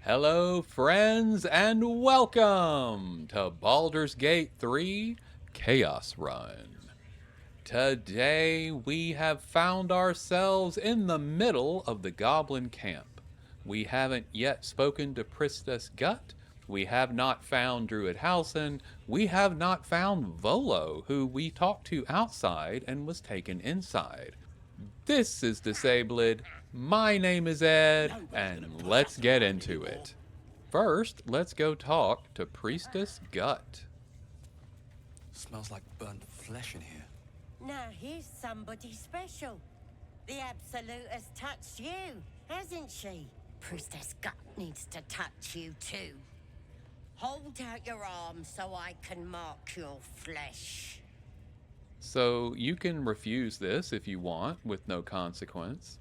Hello, friends, and welcome to Baldur's Gate 3 Chaos Run. Today, we have found ourselves in the middle of the goblin camp. We haven't yet spoken to Priestess Gut. We have not found Druid Halsin. We have not found Volo, who we talked to outside and was taken inside. This is Disabled. My name is Ed, and let's get into it. First, let's go talk to Priestess Gut. Smells like burnt flesh in here. Now here's somebody special. The Absolute has touched you, hasn't she? Priestess Gut needs to touch you too. Hold out your arm so I can mark your flesh. So, you can refuse this if you want, with no consequence.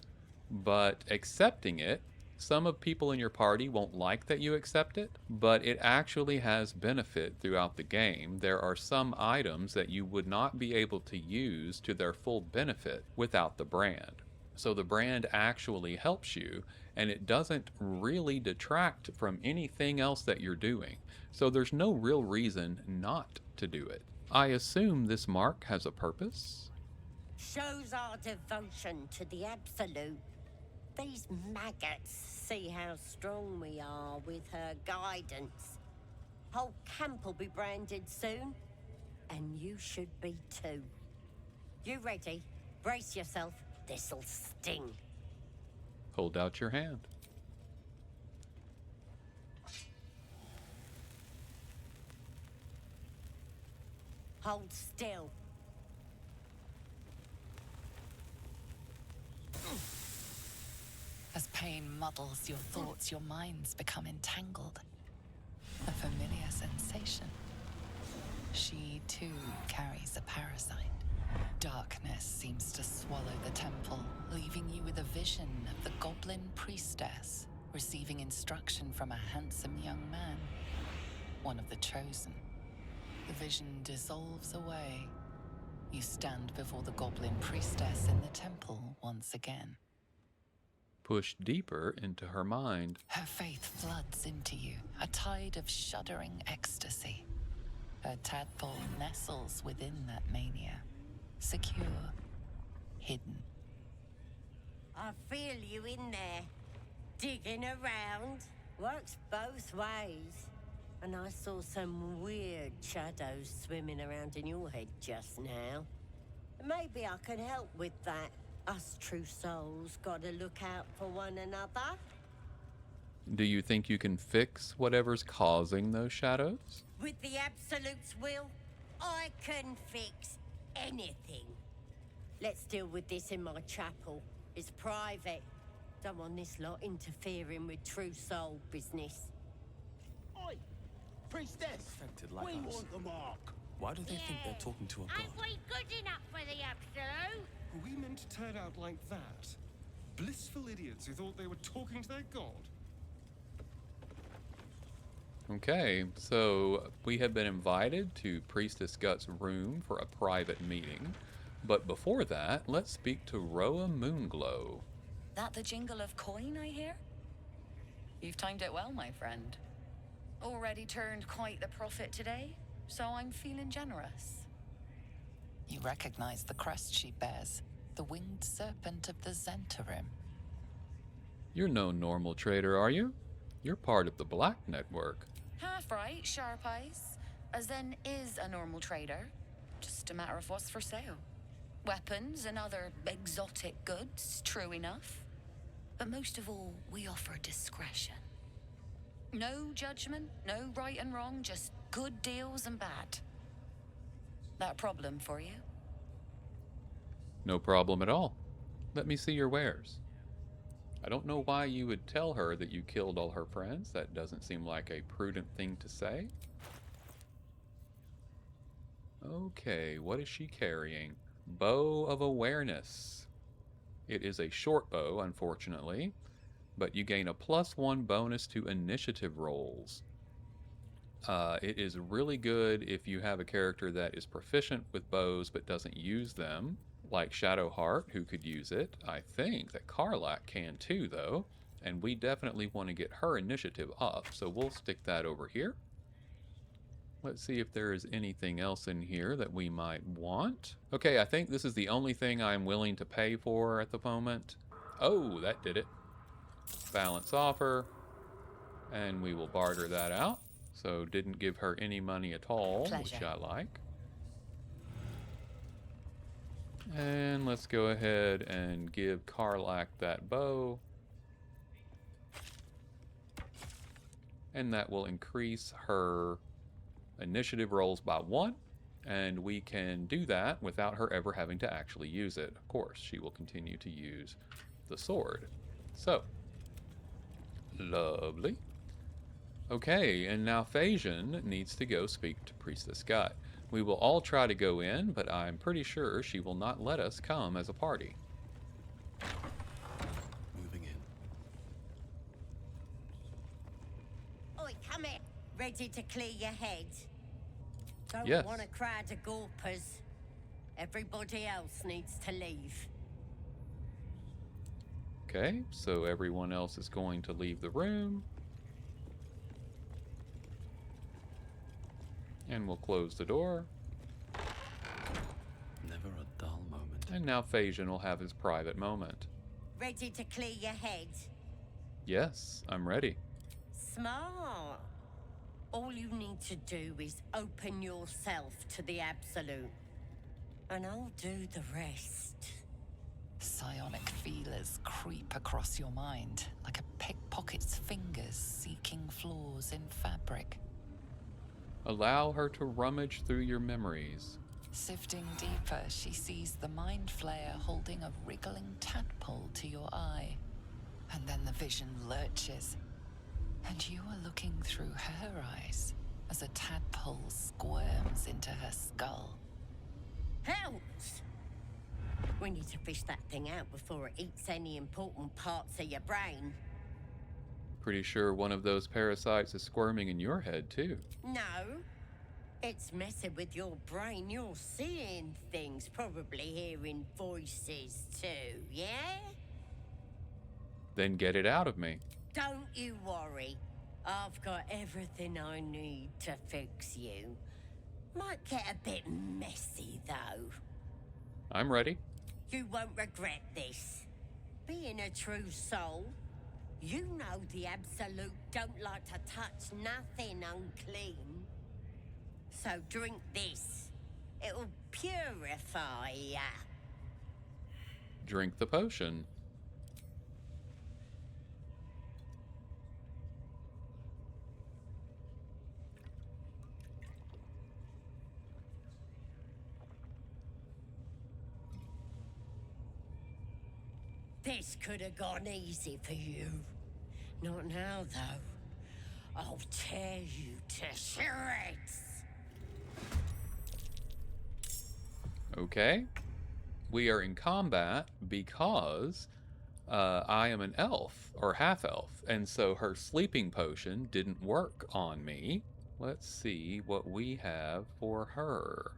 But accepting it, some of people in your party won't like that you accept it, but it actually has benefit throughout the game. There are some items that you would not be able to use to their full benefit without the brand. So the brand actually helps you, and it doesn't really detract from anything else that you're doing. So there's no real reason not to do it. I assume this mark has a purpose? Shows our devotion to the Absolute. These maggots see how strong we are with her guidance. Whole camp will be branded soon, and you should be too. You ready? Brace yourself. This'll sting. Hold out your hand. Hold still. As pain muddles your thoughts, your minds become entangled. A familiar sensation. She, too, carries a parasite. Darkness seems to swallow the temple, leaving you with a vision of the goblin priestess receiving instruction from a handsome young man, one of the chosen. The vision dissolves away. You stand before the goblin priestess in the temple once again. Push deeper into her mind. Her faith floods into you, a tide of shuddering ecstasy. Her tadpole nestles within that mania, secure, hidden. I feel you in there. Digging around. Works both ways. And I saw some weird shadows swimming around in your head just now. Maybe I can help with that. Us true souls gotta look out for one another. Do you think you can fix whatever's causing those shadows? With the Absolute's will, I can fix anything. Let's deal with this in my chapel. It's private. Don't want this lot interfering with true soul business. Oi! Priestess! Infected like We us. want the mark! Why do they think they're talking to a god? Ain't we good enough for the Absolute? Are we meant to turn out like that? Blissful idiots who thought they were talking to their god? Okay, so we have been invited to Priestess Gut's room for a private meeting. But before that, let's speak to Roa Moonglow. That the jingle of coin, I hear? You've timed it well, my friend. Already turned quite the profit today, so I'm feeling generous. You recognize the crest she bears, the winged serpent of the Zentarim. You're no normal trader, are you? You're part of the Black Network. Half right, sharp eyes. A Zen is a normal trader. Just a matter of what's for sale. Weapons and other exotic goods, true enough. But most of all, we offer discretion. No judgment, no right and wrong, just good deals and bad. That a problem for you? No problem at all. Let me see your wares. I don't know why you would tell her that you killed all her friends. That doesn't seem like a prudent thing to say. Okay, what is she carrying? Bow of Awareness. It is a short bow, unfortunately, but you gain a +1 bonus to initiative rolls. It is really good if you have a character that is proficient with bows but doesn't use them, like Shadowheart, who could use it. I think that Karlak can too, though. and we definitely want to get her initiative up, so we'll stick that over here. Let's see if there is anything else in here that we might want. Okay, I think this is the only thing I'm willing to pay for at the moment. Oh, that did it. Balance offer. And we will barter that out. So didn't give her any money at all, Pleasure. which I like. And let's go ahead and give Karlak that bow. And that will increase her initiative rolls by 1, and we can do that without her ever having to actually use it. Of course, she will continue to use the sword. So, lovely. Okay, and now Phagian needs to go speak to Priestess Gut. We will all try to go in, but I'm pretty sure she will not let us come as a party. Moving in. Oi, come here. Ready to clear your head? Don't Yes. want a crowd of gawpers. Everybody else needs to leave. Okay, so everyone else is going to leave the room. And we'll close the door. Never a dull moment. And now Phagian will have his private moment. Ready to clear your head? Yes, I'm ready. Smart. All you need to do is open yourself to the absolute. And I'll do the rest. Psionic feelers creep across your mind like a pickpocket's fingers seeking flaws in fabric. Allow her to rummage through your memories. Sifting deeper, she sees the mind flayer holding a wriggling tadpole to your eye. And then the vision lurches, and you are looking through her eyes as a tadpole squirms into her skull. Helps! We need to fish that thing out before it eats any important parts of your brain. Pretty sure one of those parasites is squirming in your head, too. No. It's messing with your brain. You're seeing things, probably hearing voices too, yeah? Then get it out of me. Don't you worry. I've got everything I need to fix you. Might get a bit messy, though. I'm ready. You won't regret this. Being a true soul, you know the Absolute don't like to touch nothing unclean. So drink this. It'll purify ya. Drink the potion. This could have gone easy for you. Not now, though. I'll tear you to shreds. Okay. We are in combat because I am an elf, or half-elf, and so her sleeping potion didn't work on me. Let's see what we have for her.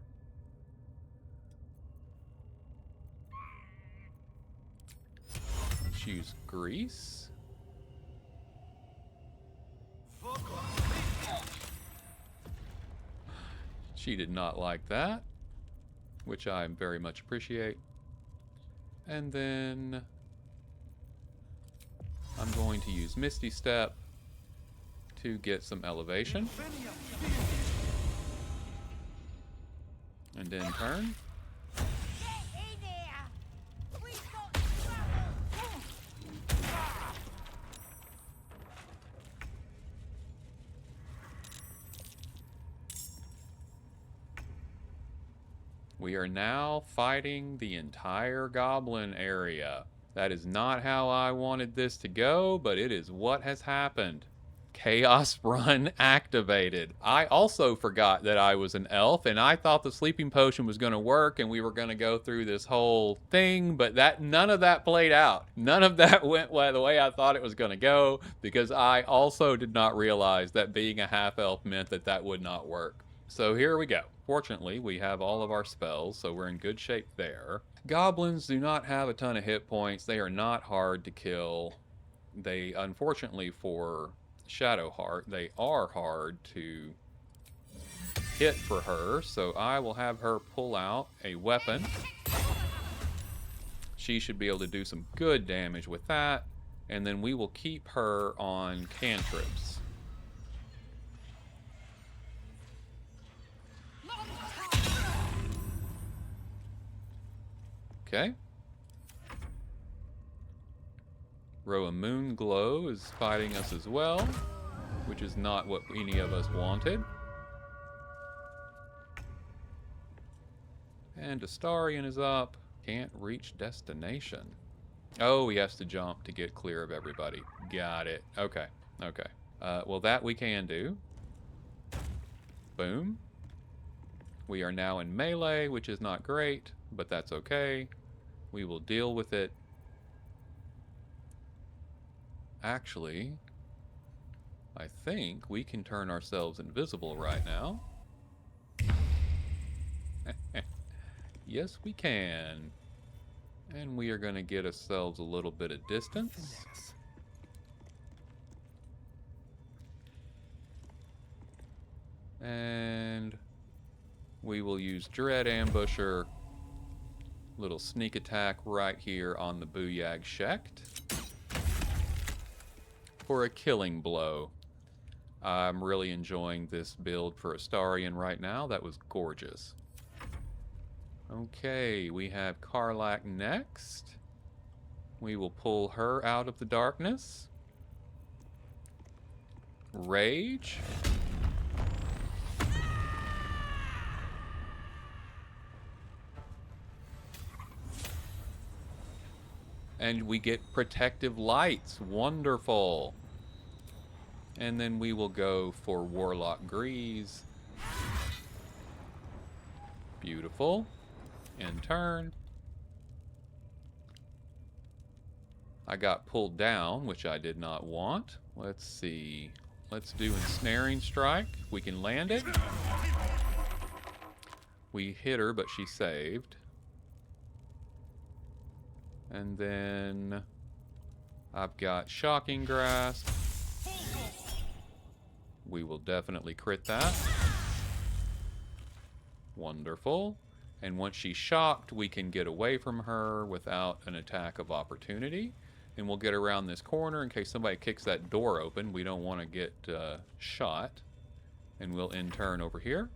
Let's use grease. She did not like that, which I very much appreciate. And then I'm going to use Misty Step to get some elevation. And then turn. Get in here! We've got trouble! We are now fighting the entire goblin area. That is not how I wanted this to go, but it is what has happened. Chaos Run activated. I also forgot that I was an elf, and I thought the sleeping potion was going to work, and we were going to go through this whole thing, but none of that played out. None of that went the way I thought it was going to go, because I also did not realize that being a half-elf meant that that would not work. So here we go. Fortunately, we have all of our spells, so we're in good shape there. Goblins do not have a ton of hit points. They are not hard to kill. they, unfortunately for Shadowheart, they are hard to hit for her, so I will have her pull out a weapon. She should be able to do some good damage with that, and then we will keep her on cantrips. Okay. Roa Moonglow is fighting us as well, which is not what any of us wanted. And Astarion is up. Can't reach destination. Oh, he has to jump to get clear of everybody. Got it. Okay. Okay. Well, that we can do. Boom. We are now in melee, which is not great, but that's okay. We will deal with it. Actually, I think we can turn ourselves invisible right now. Yes, we can. And we are going to get ourselves a little bit of distance. And we will use Dread Ambusher. Little sneak attack right here on the Booyag Shekt for a killing blow. I'm really enjoying this build for Astarion right now. That was gorgeous. Okay, we have Karlach next. We will pull her out of the darkness. Rage. And we get protective lights. Wonderful. And then we will go for Warlock Grease. Beautiful. In turn. I got pulled down, which I did not want. Let's see. Let's do Ensnaring Strike. We can land it. We hit her, but she saved. And then I've got Shocking Grasp. We will definitely crit that. Wonderful. And once she's shocked, we can get away from her without an attack of opportunity. And we'll get around this corner in case somebody kicks that door open. We don't want to get shot. And we'll in turn over here.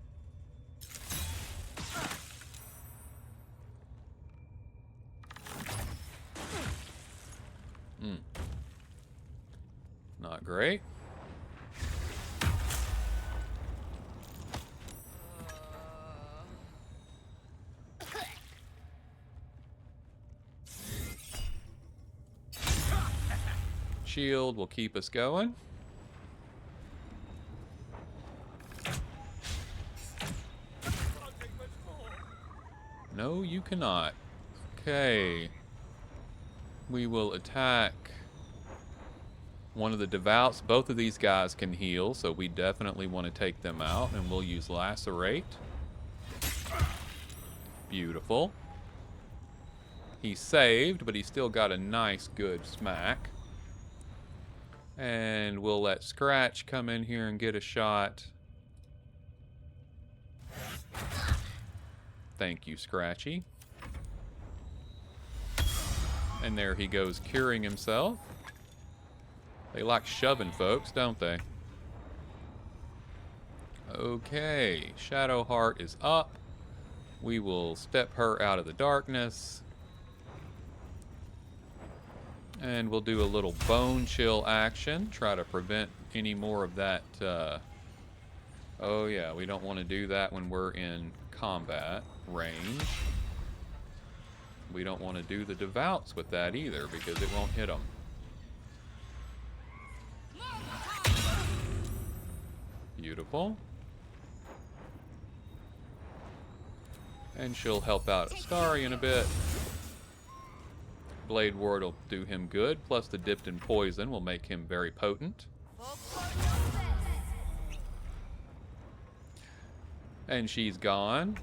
Not great. Shield will keep us going. No, you cannot. Okay. We will attack one of the Devout's. Both of these guys can heal, so we definitely want to take them out, and we'll use Lacerate. Beautiful. He saved, but he still got a nice, good smack. And we'll let Scratch come in here and get a shot. Thank you, Scratchy. And there he goes, curing himself. They like shoving folks, don't they? Okay, Shadowheart is up. We will step her out of the darkness. And we'll do a little bone chill action. Try to prevent any more of that. Oh yeah, we don't want to do that when we're in combat range. We don't want to do the Devouts with that either because it won't hit them. Beautiful. And she'll help out Astarion a bit. Blade Ward will do him good, plus the dipped in poison will make him very potent. And she's gone.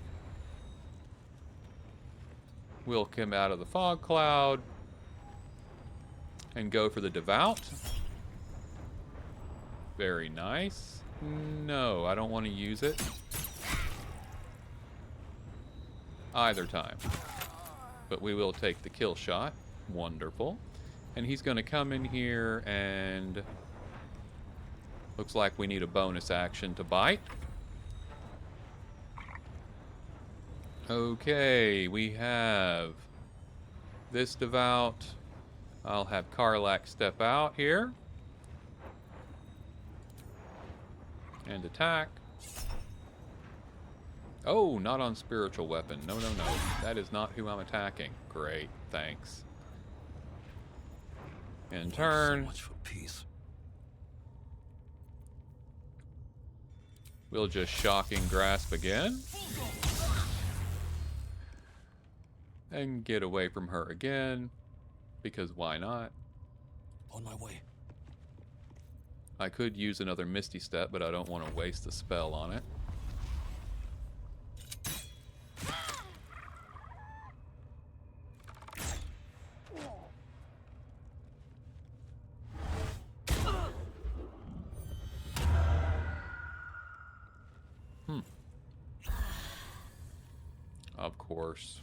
We'll come out of the fog cloud. And go for the devout. Very nice. No, I don't want to use it. Either time. But we will take the kill shot. Wonderful. And he's going to come in here and... Looks like we need a bonus action to bite. Okay, we have this devout. I'll have Karlak step out here. And attack. Oh, not on spiritual weapon. No, no, no. That is not who I'm attacking. Great, thanks. In turn. So much for peace. We'll just shocking grasp again. And get away from her again. Because why not? On my way. I could use another Misty Step, but I don't want to waste the spell on it. Of course.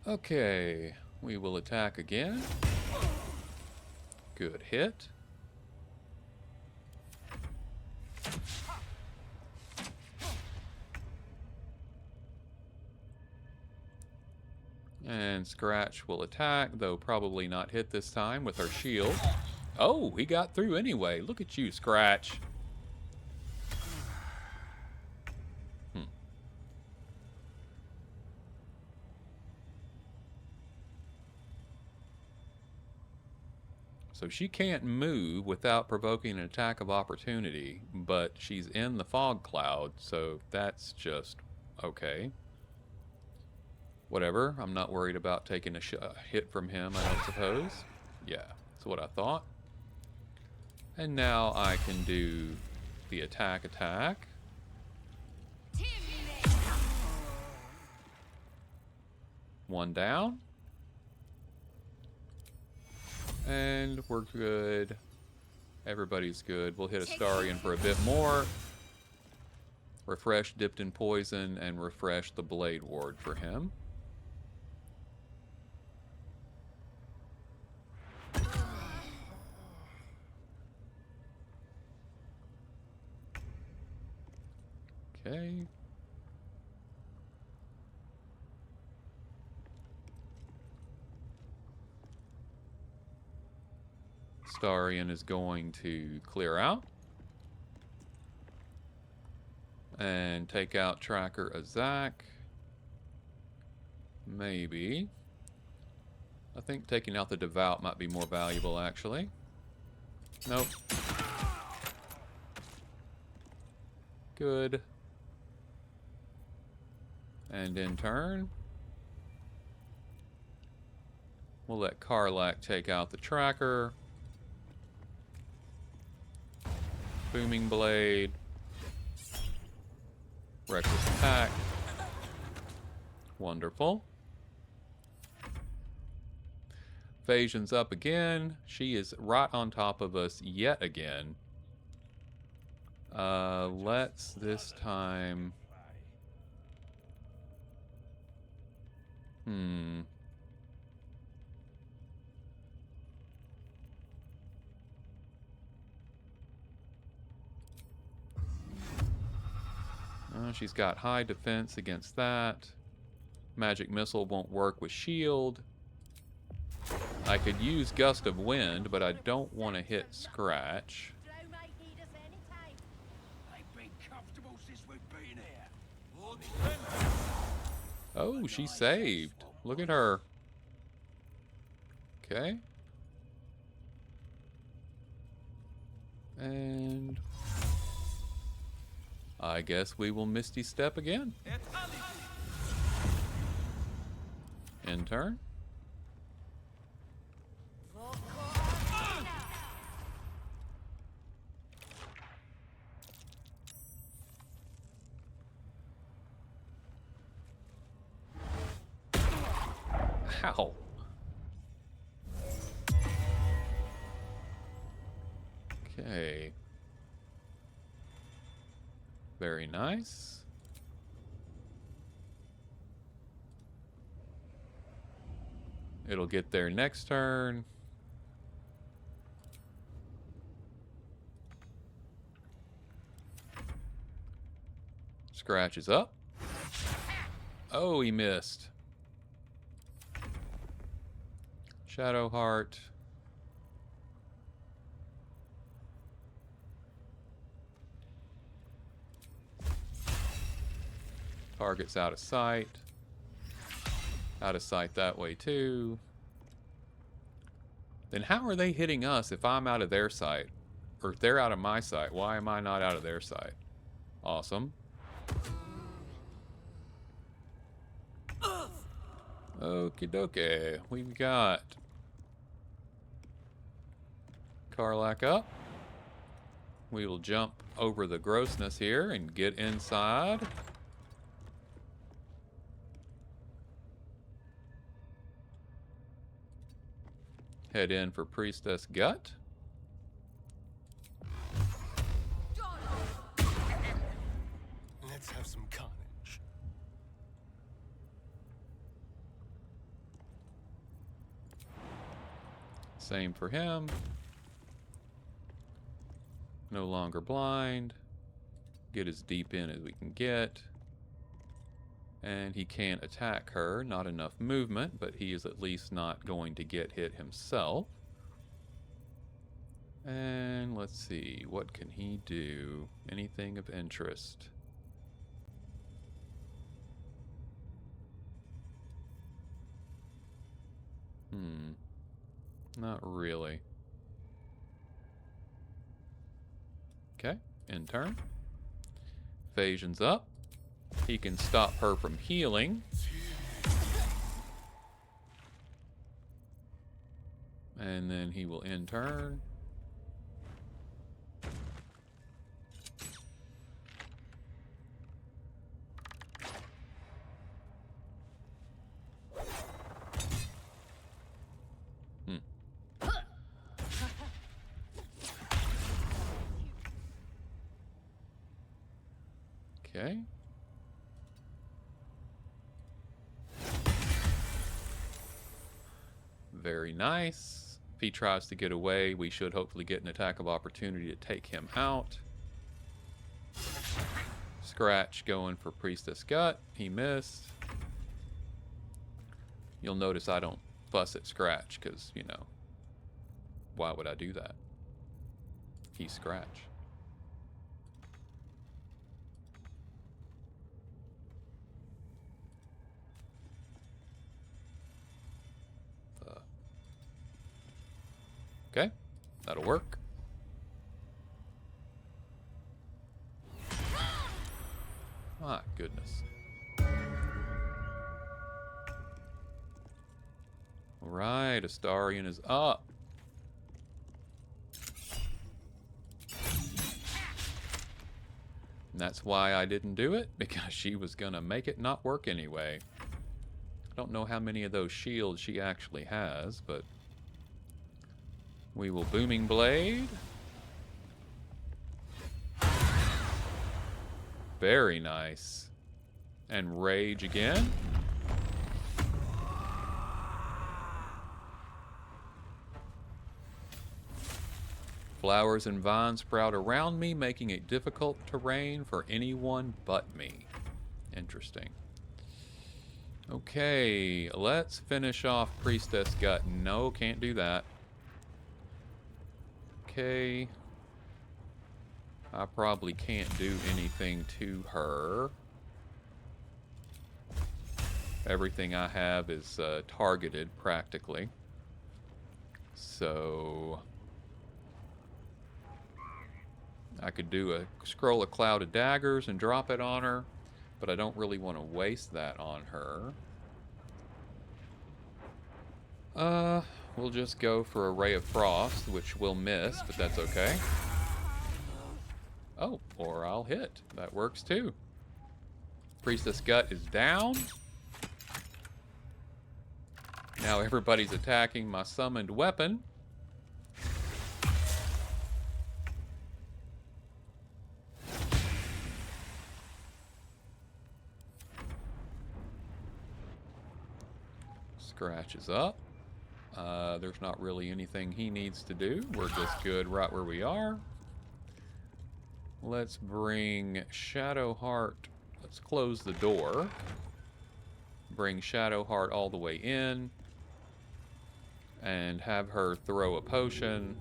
Okay, we will attack again. Good hit. And Scratch will attack, though probably not hit this time with her shield. Oh, he got through anyway. Look at you, Scratch. So she can't move without provoking an attack of opportunity, but she's in the fog cloud, so that's just okay. Whatever, I'm not worried about taking a hit from him, I don't suppose. Yeah, that's what I thought. And now I can do the attack. One down. And we're good. Everybody's good. We'll hit Astarion for a bit more. Refresh dipped in poison and refresh the Blade Ward for him. Okay. Astarion is going to clear out. And take out Tracker Azak. Maybe. I think taking out the Devout might be more valuable, actually. Nope. Good. And in turn, we'll let Karlak take out the Tracker. Booming Blade. Reckless attack. Wonderful. Phagian's up again. She is right on top of us yet again. Let's this time... she's got high defense against that. Magic Missile won't work with shield. I could use Gust of Wind, but I don't want to hit Scratch. Oh, she saved. Look at her. Okay. And I guess we will Misty Step again. In turn. Wow. Okay. Very nice. It'll get there next turn. Scratches up. Oh, he missed. Shadow Heart. Target's out of sight. Out of sight that way too. Then how are they hitting us if I'm out of their sight? Or if they're out of my sight? Why am I not out of their sight? Awesome. Okie dokie. We've got Karlak up. We will jump over the grossness here and get inside. Head in for Priestess Gut. Let's have some carnage. Same for him. No longer blind. Get as deep in as we can get. And he can't attack her. Not enough movement, but he is at least not going to get hit himself. And let's see, what can he do? Anything of interest? Not really. Okay, in turn. Phagian's up. He can stop her from healing. And then he will end turn. Okay. Very nice. If he tries to get away, we should hopefully get an attack of opportunity to take him out. Scratch going for Priestess Gut. He missed. You'll notice I don't fuss at Scratch because, you know, why would I do that? He's Scratch. Okay, that'll work. My goodness. All right, Astarion is up. And that's why I didn't do it, because she was gonna make it not work anyway. I don't know how many of those shields she actually has, but we will Booming Blade. Very nice. And Rage again. Flowers and vines sprout around me, making it difficult terrain for anyone but me. Interesting. Okay, let's finish off Priestess Gut. No, can't do that. Okay. I probably can't do anything to her. Everything I have is targeted practically. So I could do a scroll of Cloud of Daggers and drop it on her, but I don't really want to waste that on her. We'll just go for a Ray of Frost, which we'll miss, but that's okay. Oh, or I'll hit. That works too. Priestess Gut is down. Now everybody's attacking my summoned weapon. Scratches up. There's not really anything he needs to do. We're just good right where we are. Let's bring Shadowheart. Let's close the door. Bring Shadowheart all the way in. And have her throw a potion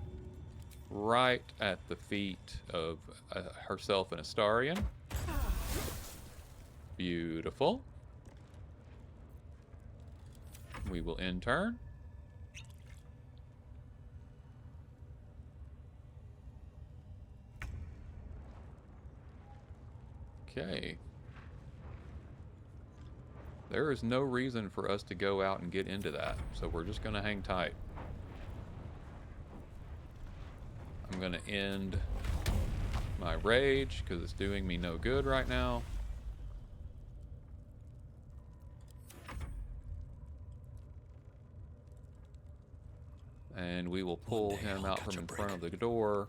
right at the feet of herself and Astarion. Beautiful. We will end turn. Okay. There is no reason for us to go out and get into that, so we're just going to hang tight. I'm going to end my rage because it's doing me no good right now. And we will pull him out from in front of the door.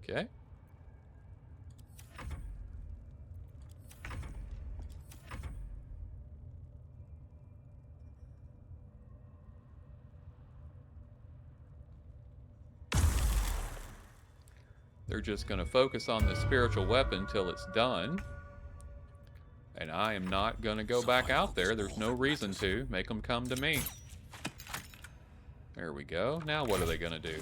Okay. They're just going to focus on the spiritual weapon till it's done. And I am not going to go back out there. There's no reason to. Make them come to me. There we go. Now what are they going to do?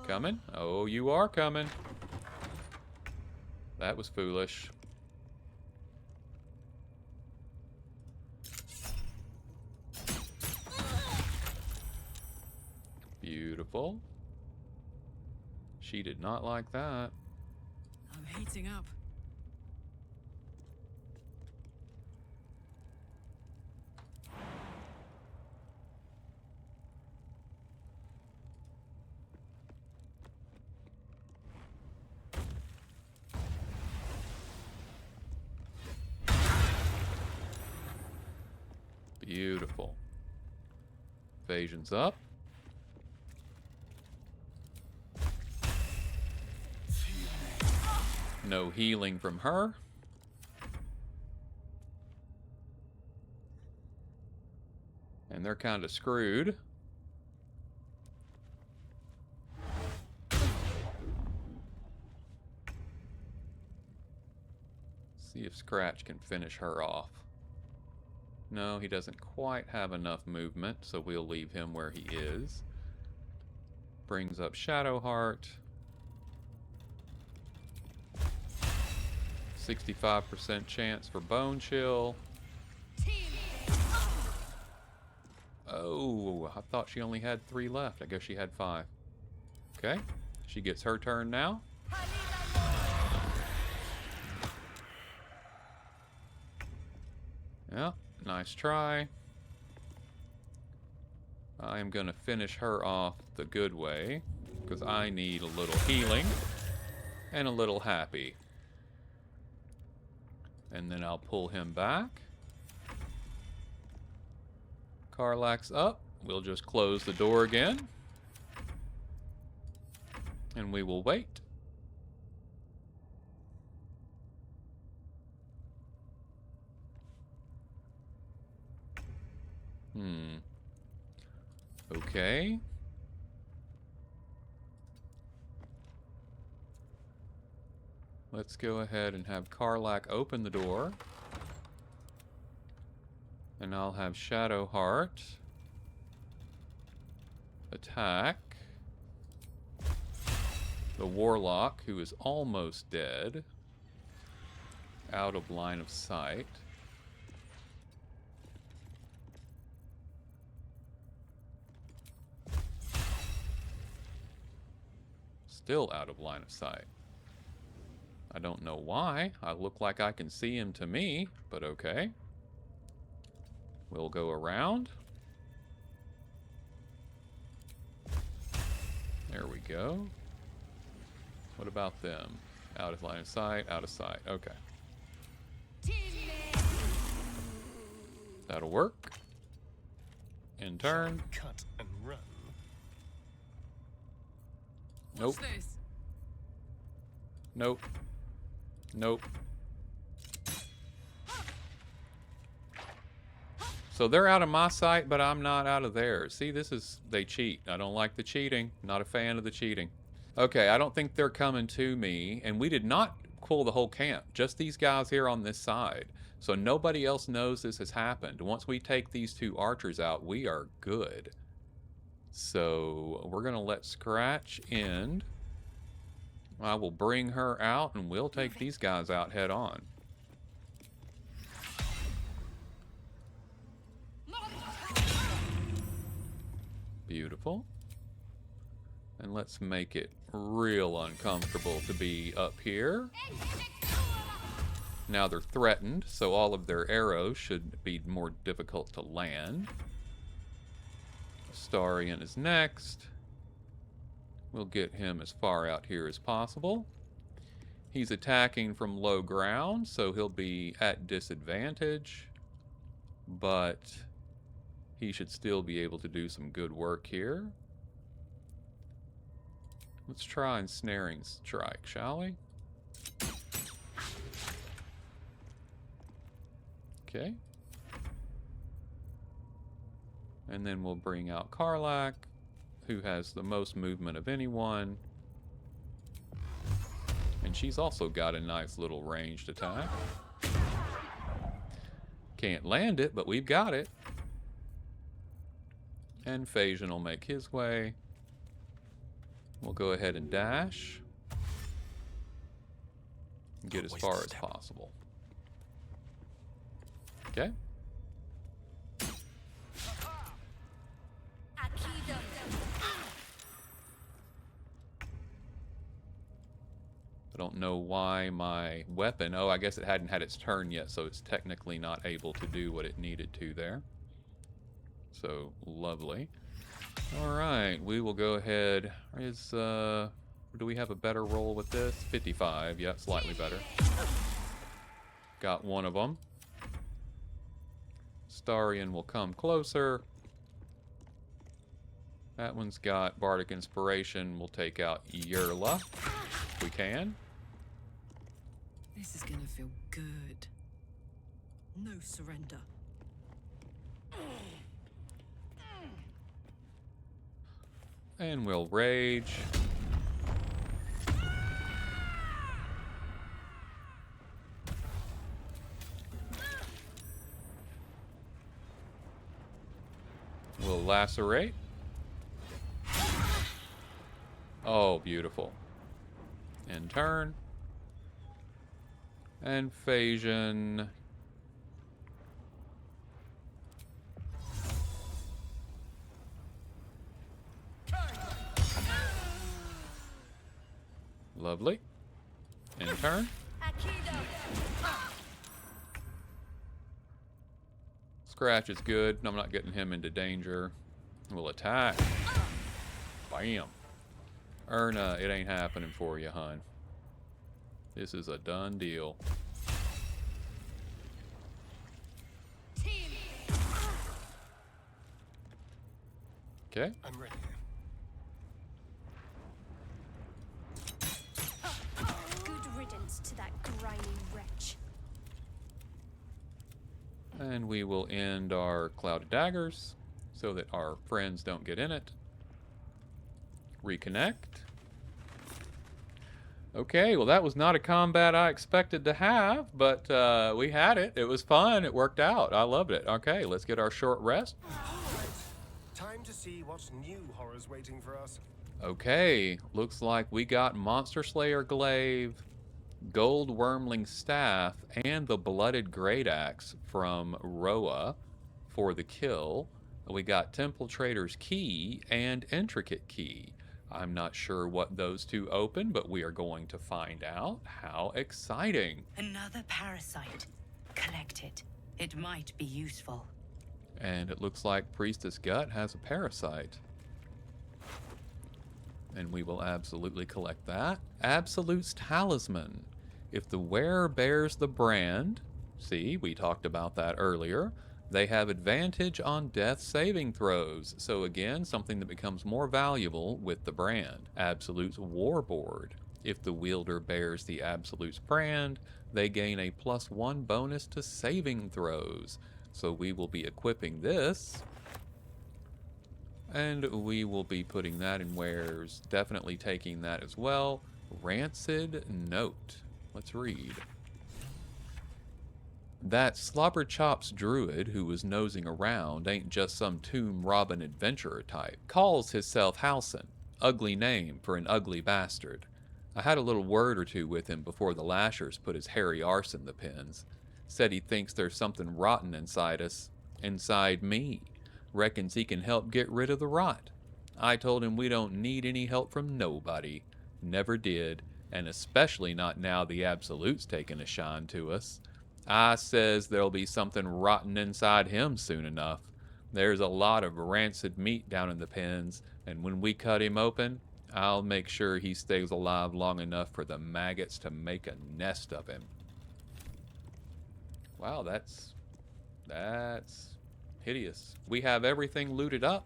Coming? Oh, you are coming. That was foolish. Beautiful. She did not like that. I'm heating up. Beautiful. Phagian's up. No healing from her. And they're kind of screwed. See if Scratch can finish her off. No, he doesn't quite have enough movement, so we'll leave him where he is. Brings up Shadowheart. 65% chance for Bone Chill. Oh, I thought she only had 3 left. I guess she had 5. Okay, she gets her turn now. Yeah, nice try. I am going to finish her off the good way, because I need a little healing and a little happy. And then I'll pull him back. Karlach's up. We'll just close the door again. And we will wait. Okay. Let's go ahead and have Karlach open the door. And I'll have Shadowheart attack the Warlock, who is almost dead, out of line of sight. still out of line of sight. I don't know why. I look like I can see him to me, but okay. We'll go around. There we go. What about them? Out of line of sight, out of sight. Okay. That'll work. In turn. Cut and run. Nope. What's this? Nope. Nope. So they're out of my sight, but I'm not out of theirs. See, they cheat. I don't like the cheating. Not a fan of the cheating. Okay, I don't think they're coming to me. And we did not pull the whole camp. Just these guys here on this side. So nobody else knows this has happened. Once we take these two archers out, we are good. So we're going to let Scratch end. I will bring her out, and we'll take these guys out head on. Beautiful. And let's make it real uncomfortable to be up here. Now they're threatened, so all of their arrows should be more difficult to land. Starian is next. We'll get him as far out here as possible. He's attacking from low ground, so he'll be at disadvantage. But he should still be able to do some good work here. Let's try ensnaring strike, shall we? Okay. And then we'll bring out Karlak, who has the most movement of anyone. And she's also got a nice little ranged attack. Can't land it, but we've got it. And Phagian will make his way. We'll go ahead and dash. And get as far as possible. Okay. I don't know why my weapon... Oh, I guess it hadn't had its turn yet, so it's technically not able to do what it needed to there. So, lovely. Alright, we will go ahead... do we have a better roll with this? 55, yeah, slightly better. Got one of them. Starian will come closer. That one's got Bardic Inspiration. We'll take out Yerla, if we can. This is gonna feel good. No surrender. And we'll rage. We'll lacerate. Oh, beautiful. In turn. And Phagian. Lovely. In turn. Scratch is good. I'm not getting him into danger. We'll attack. Bam. Erna, it ain't happening for you, hun. This is a done deal. Okay. I'm ready. Good riddance to that grimy wretch. And we will end our Cloud of Daggers so that our friends don't get in it. Reconnect. Okay, well that was not a combat I expected to have, but we had it. It was fun. It worked out. I loved it. Okay, let's get our short rest. Time to see what new horrors waiting for us. Okay, looks like we got Monster Slayer Glaive, Gold Wormling Staff, and the Blooded Great Axe from Roa for the kill. We got Temple Trader's Key and Intricate Key. I'm not sure what those two open, but we are going to find out. How exciting. Another parasite. Collect it. It might be useful. And it looks like Priestess Gut has a parasite. And we will absolutely collect that. Absolute's Talisman. If the wearer bears the brand, see, we talked about that earlier, they have advantage on death saving throws. So again, something that becomes more valuable with the brand. Absolute's Warboard. If the wielder bears the Absolute's brand, they gain a +1 bonus to saving throws. So we will be equipping this. And we will be putting that in wares. Definitely taking that as well. Rancid Note. Let's read. That Slobberchops druid who was nosing around ain't just some tomb robbing adventurer type. Calls hisself Halsin. Ugly name for an ugly bastard. I had a little word or two with him before the lashers put his hairy arse in the pens. Said he thinks there's something rotten inside us. Inside me. Reckons he can help get rid of the rot. I told him we don't need any help from nobody. Never did. And especially not now the Absolute's taking a shine to us. I says there'll be something rotten inside him soon enough. There's a lot of rancid meat down in the pens, and when we cut him open, I'll make sure he stays alive long enough for the maggots to make a nest of him. Wow, that's hideous. We have everything looted up,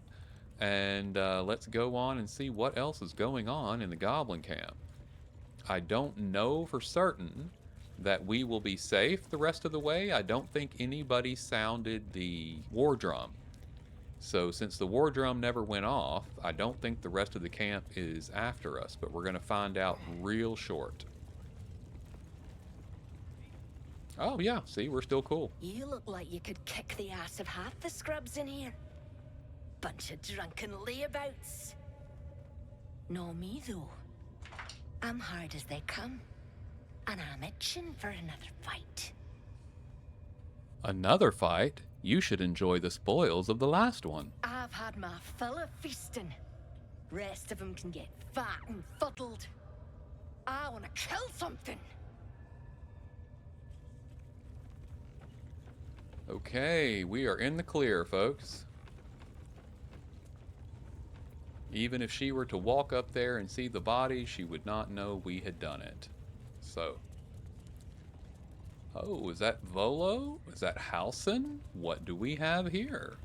and let's go on and see what else is going on in the Goblin camp. I don't know for certain that we will be safe the rest of the way. I don't think anybody sounded the war drum. So since the war drum never went off, I don't think the rest of the camp is after us, but we're going to find out real short. Oh yeah, see, we're still cool. You look like you could kick the ass of half the scrubs in here. Bunch of drunken layabouts. No me though. I'm hard as they come. And I'm itching for another fight. Another fight? You should enjoy the spoils of the last one. I've had my fill of feasting. Rest of them can get fat and fuddled. I want to kill something. Okay, we are in the clear, folks. Even if she were to walk up there and see the body, she would not know we had done it. So. Oh, is that Volo? Is that Halsin? What do we have here?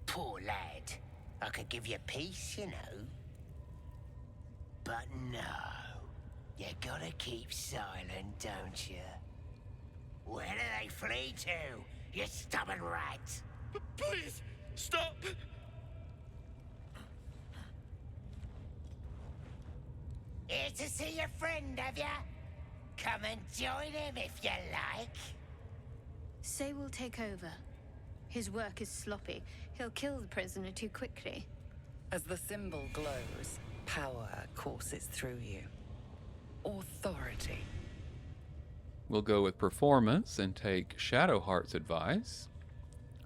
Poor lad. I could give you peace, you know. But no. You gotta keep silent, don't you? Where do they flee to, you stubborn rat? Please, stop! Here to see your friend, have ya? Come and join him if you like. Say we'll take over. His work is sloppy. He'll kill the prisoner too quickly. As the symbol glows, power courses through you. Authority. We'll go with performance and take Shadowheart's advice.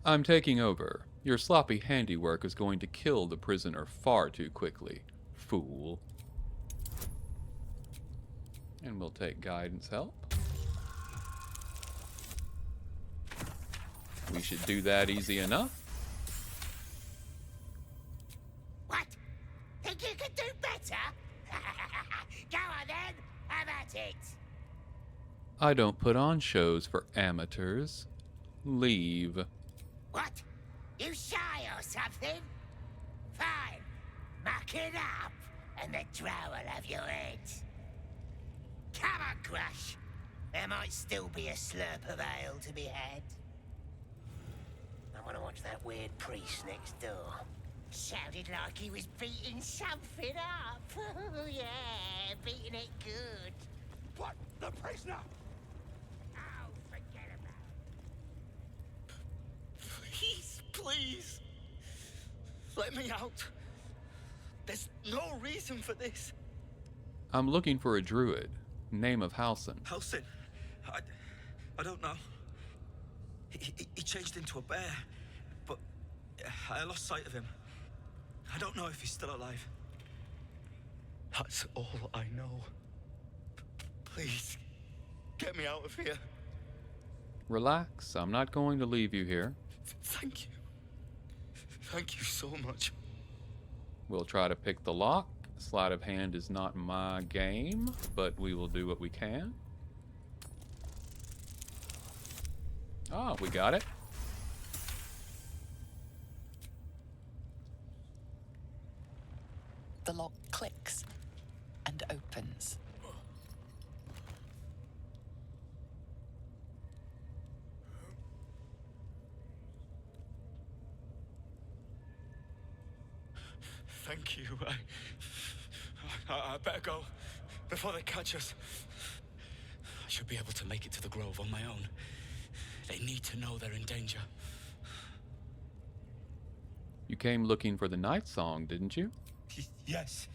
I'm taking over. Your sloppy handiwork is going to kill the prisoner far too quickly. Fool. And we'll take guidance help. We should do that easy enough. What? Think you could do better? Go on then, have at it. I don't put on shows for amateurs. Leave. What? You shy or something? Fine. Muck it up, and the drow will have your head. Come on, Crush. There might still be a slurp of ale to be had. I want to watch that weird priest next door. Sounded like he was beating something up. Oh, yeah, beating it good. What? The prisoner? Oh, forget about it. Please. Let me out. There's no reason for this. I'm looking for a druid. Name of Halsin. Halsin? I don't know. He changed into a bear, but I lost sight of him. I don't know if he's still alive. That's all I know. Please, get me out of here. Relax. I'm not going to leave you here. Thank you. Thank you so much. We'll try to pick the lock. Sleight of hand is not my game, but we will do what we can. Ah, we got it. The lock clicks and opens. Thank you. I better go before they catch us. I should be able to make it to the grove on my own. They need to know they're in danger. You came looking for the night song, didn't you? Yes.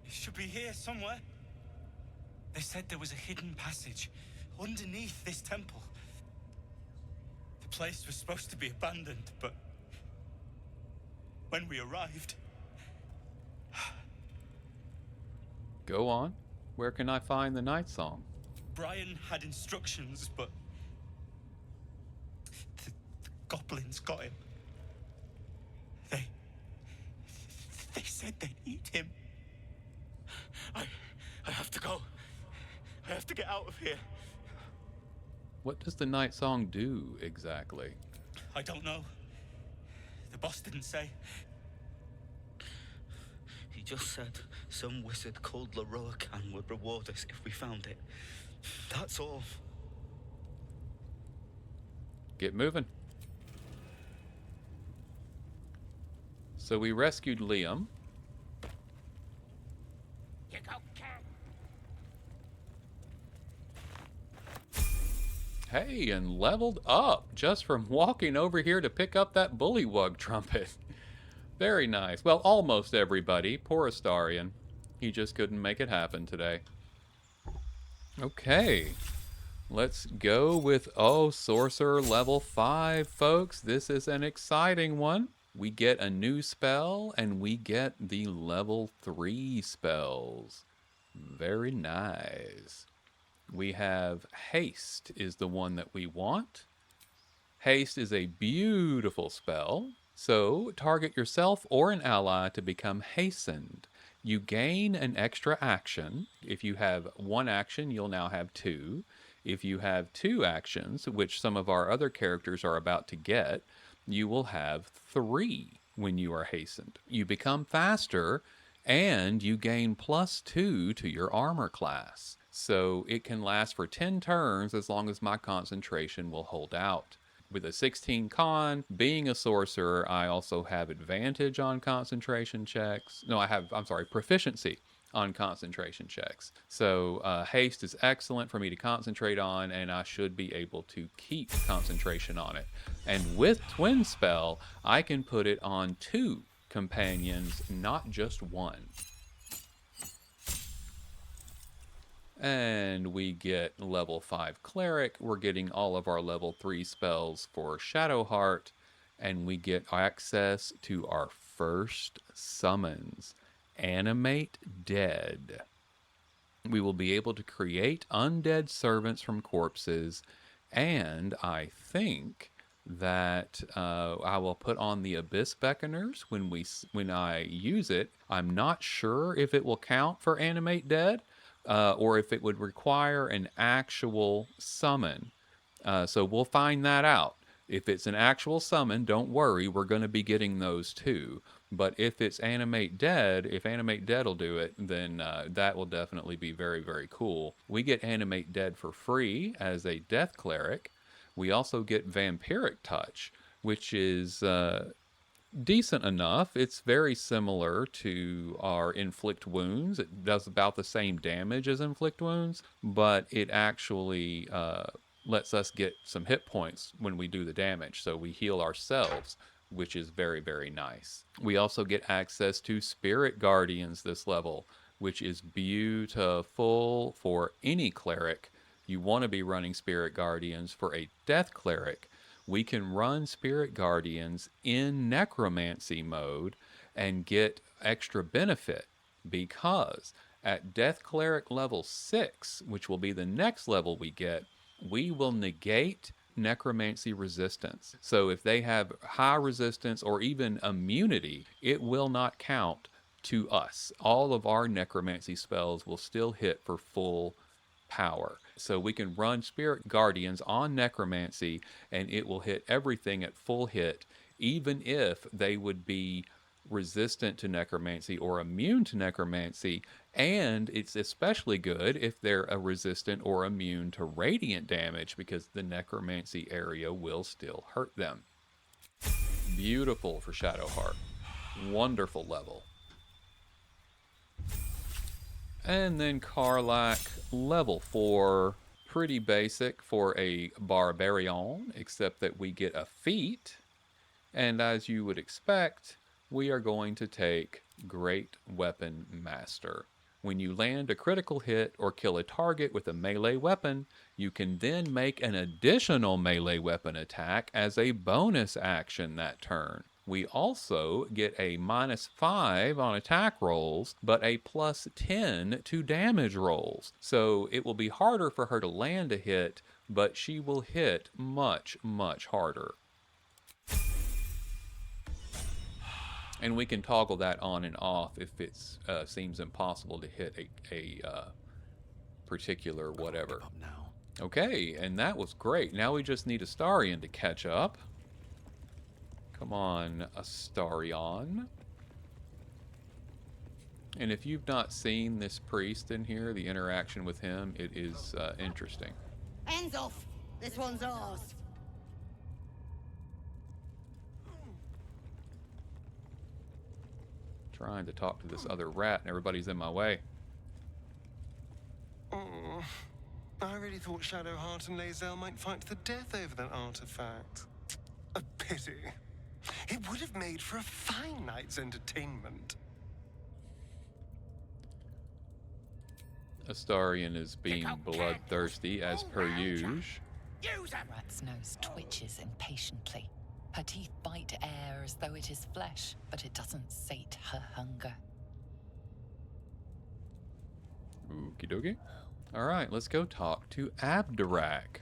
It should be here somewhere. They said there was a hidden passage underneath this temple. The place was supposed to be abandoned, but when we arrived... Go on. Where can I find the night song? Brian had instructions, but the goblins got him. They said they'd eat him. I have to go. I have to get out of here. What does the night song do exactly? I don't know. The boss didn't say. He just said some wizard called Leroacan would reward us if we found it. That's all. Get moving. So we rescued Liam. You go, cat. Hey, and leveled up just from walking over here to pick up that bullywug trumpet. Very nice. Well, almost everybody. Poor Astarion. He just couldn't make it happen today. Okay. Let's go with, Sorcerer level 5, folks. This is an exciting one. We get a new spell, and we get the level 3 spells. Very nice. We have Haste is the one that we want. Haste is a beautiful spell. So, target yourself or an ally to become hastened. You gain an extra action. If you have one action, you'll now have 2. If you have 2 actions, which some of our other characters are about to get, you will have 3 when you are hastened. You become faster, and you gain +2 to your armor class. So it can last for 10 turns as long as my concentration will hold out. With a 16 con, being a sorcerer, I also have advantage on concentration checks. No, proficiency on concentration checks. So haste is excellent for me to concentrate on, and I should be able to keep concentration on it. And with Twin Spell, I can put it on 2 companions, not just 1. And we get level 5 Cleric. We're getting all of our level 3 spells for Shadowheart. And we get access to our first summons. Animate Dead. We will be able to create undead servants from corpses. And I think that I will put on the Abyss Beckoners when I use it. I'm not sure if it will count for Animate Dead. Or if it would require an actual summon. So we'll find that out. If it's an actual summon, don't worry, we're going to be getting those too. But if it's Animate Dead, if Animate Dead will do it, then that will definitely be very, very cool. We get Animate Dead for free as a Death Cleric. We also get Vampiric Touch, which is decent enough. It's very similar to our Inflict Wounds. It does about the same damage as Inflict Wounds, but it actually lets us get some hit points when we do the damage. So we heal ourselves, which is very, very nice. We also get access to Spirit Guardians this level, which is beautiful for any cleric. You want to be running Spirit Guardians. For a Death Cleric, we can run Spirit Guardians in Necromancy mode, and get extra benefit, because at Death Cleric level 6, which will be the next level we get, we will negate necromancy resistance. So if they have high resistance or even immunity, it will not count to us. All of our necromancy spells will still hit for full power. So we can run Spirit Guardians on necromancy and it will hit everything at full hit, even if they would be resistant to necromancy or immune to necromancy. And it's especially good if they're a resistant or immune to radiant damage, because the necromancy area will still hurt them. Beautiful for Shadowheart. Wonderful level. And then Karlach, level 4. Pretty basic for a barbarian, except that we get a feat. And as you would expect, we are going to take Great Weapon Master. When you land a critical hit or kill a target with a melee weapon, you can then make an additional melee weapon attack as a bonus action that turn. We also get a -5 on attack rolls, but a +10 to damage rolls. So it will be harder for her to land a hit, but she will hit much, much harder. And we can toggle that on and off if it seems impossible to hit a particular whatever. Okay, and that was great. Now we just need Astarion to catch up. Come on, Astarion. And if you've not seen this priest in here, the interaction with him, it is interesting. Hands off! This one's ours. Trying to talk to this other rat and everybody's in my way. Oh, I really thought Shadowheart and Lae'zel might fight to the death over that artifact. A pity. It would have made for a fine night's entertainment. Astarion is being bloodthirsty as per usual. Rat's nose twitches impatiently. Her teeth bite air as though it is flesh, but it doesn't sate her hunger. Okie dokie. Alright, let's go talk to Abdurak.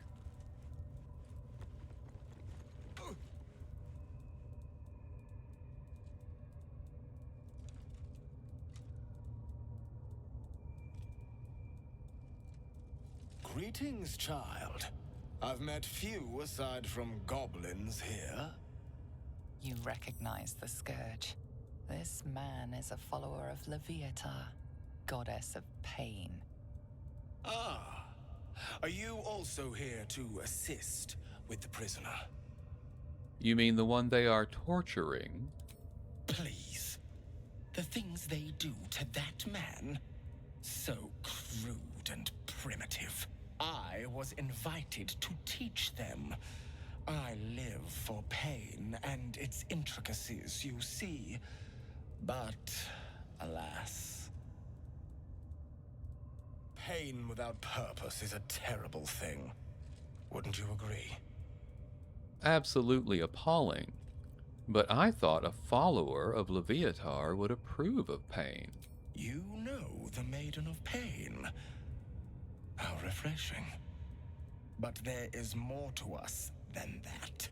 Greetings, child. I've met few aside from goblins here. You recognize the scourge. This man is a follower of Leviatar, goddess of pain. Ah, are you also here to assist with the prisoner? You mean the one they are torturing? Please. The things they do to that man? So crude and primitive. I was invited to teach them. I live for pain and its intricacies, you see. But, alas. Pain without purpose is a terrible thing. Wouldn't you agree? Absolutely appalling. But I thought a follower of Leviatar would approve of pain. You know the Maiden of Pain. How refreshing. But there is more to us than that.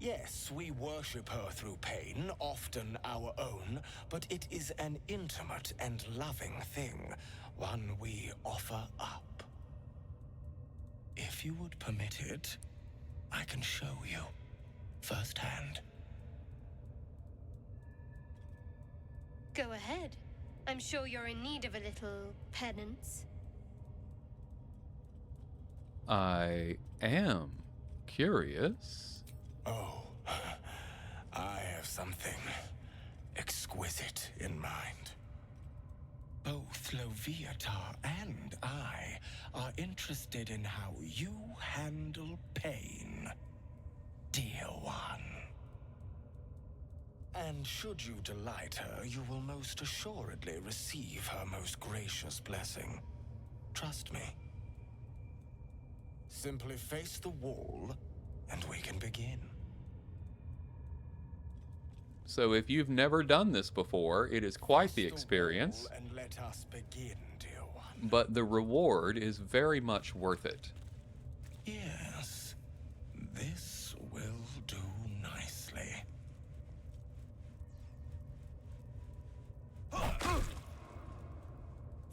Yes, we worship her through pain, often our own, but it is an intimate and loving thing, one we offer up. If you would permit it, I can show you firsthand. Go ahead. I'm sure you're in need of a little penance. I am curious. Oh, I have something exquisite in mind. Both Leviatar and I are interested in how you handle pain, dear one. And should you delight her, you will most assuredly receive her most gracious blessing. Trust me. Simply face the wall, and we can begin. So if you've never done this before, it is quite the experience, And let us begin, dear one. but the reward is very much worth it. Yes, this will do nicely.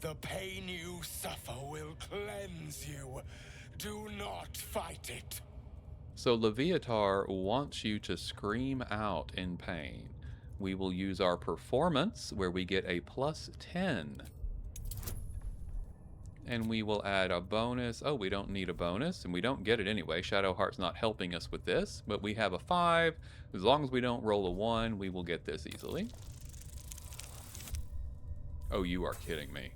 The pain you suffer will cleanse you. Do not fight it. So Leviatar wants you to scream out in pain. We will use our performance, where we get a +10. And we will add a bonus. Oh, we don't need a bonus, and we don't get it anyway. Shadowheart's not helping us with this, but we have a 5. As long as we don't roll a 1, we will get this easily. Oh, you are kidding me.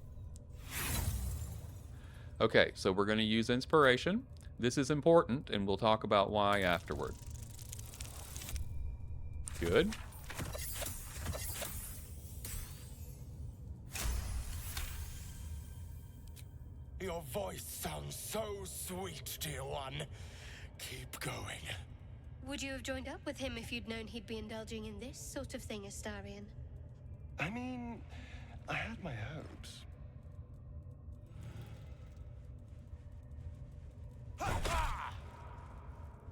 Okay, so we're going to use inspiration. This is important, and we'll talk about why afterward. Good. Your voice sounds so sweet, dear one. Keep going. Would you have joined up with him if you'd known he'd be indulging in this sort of thing, Astarion? I mean, I had my hopes.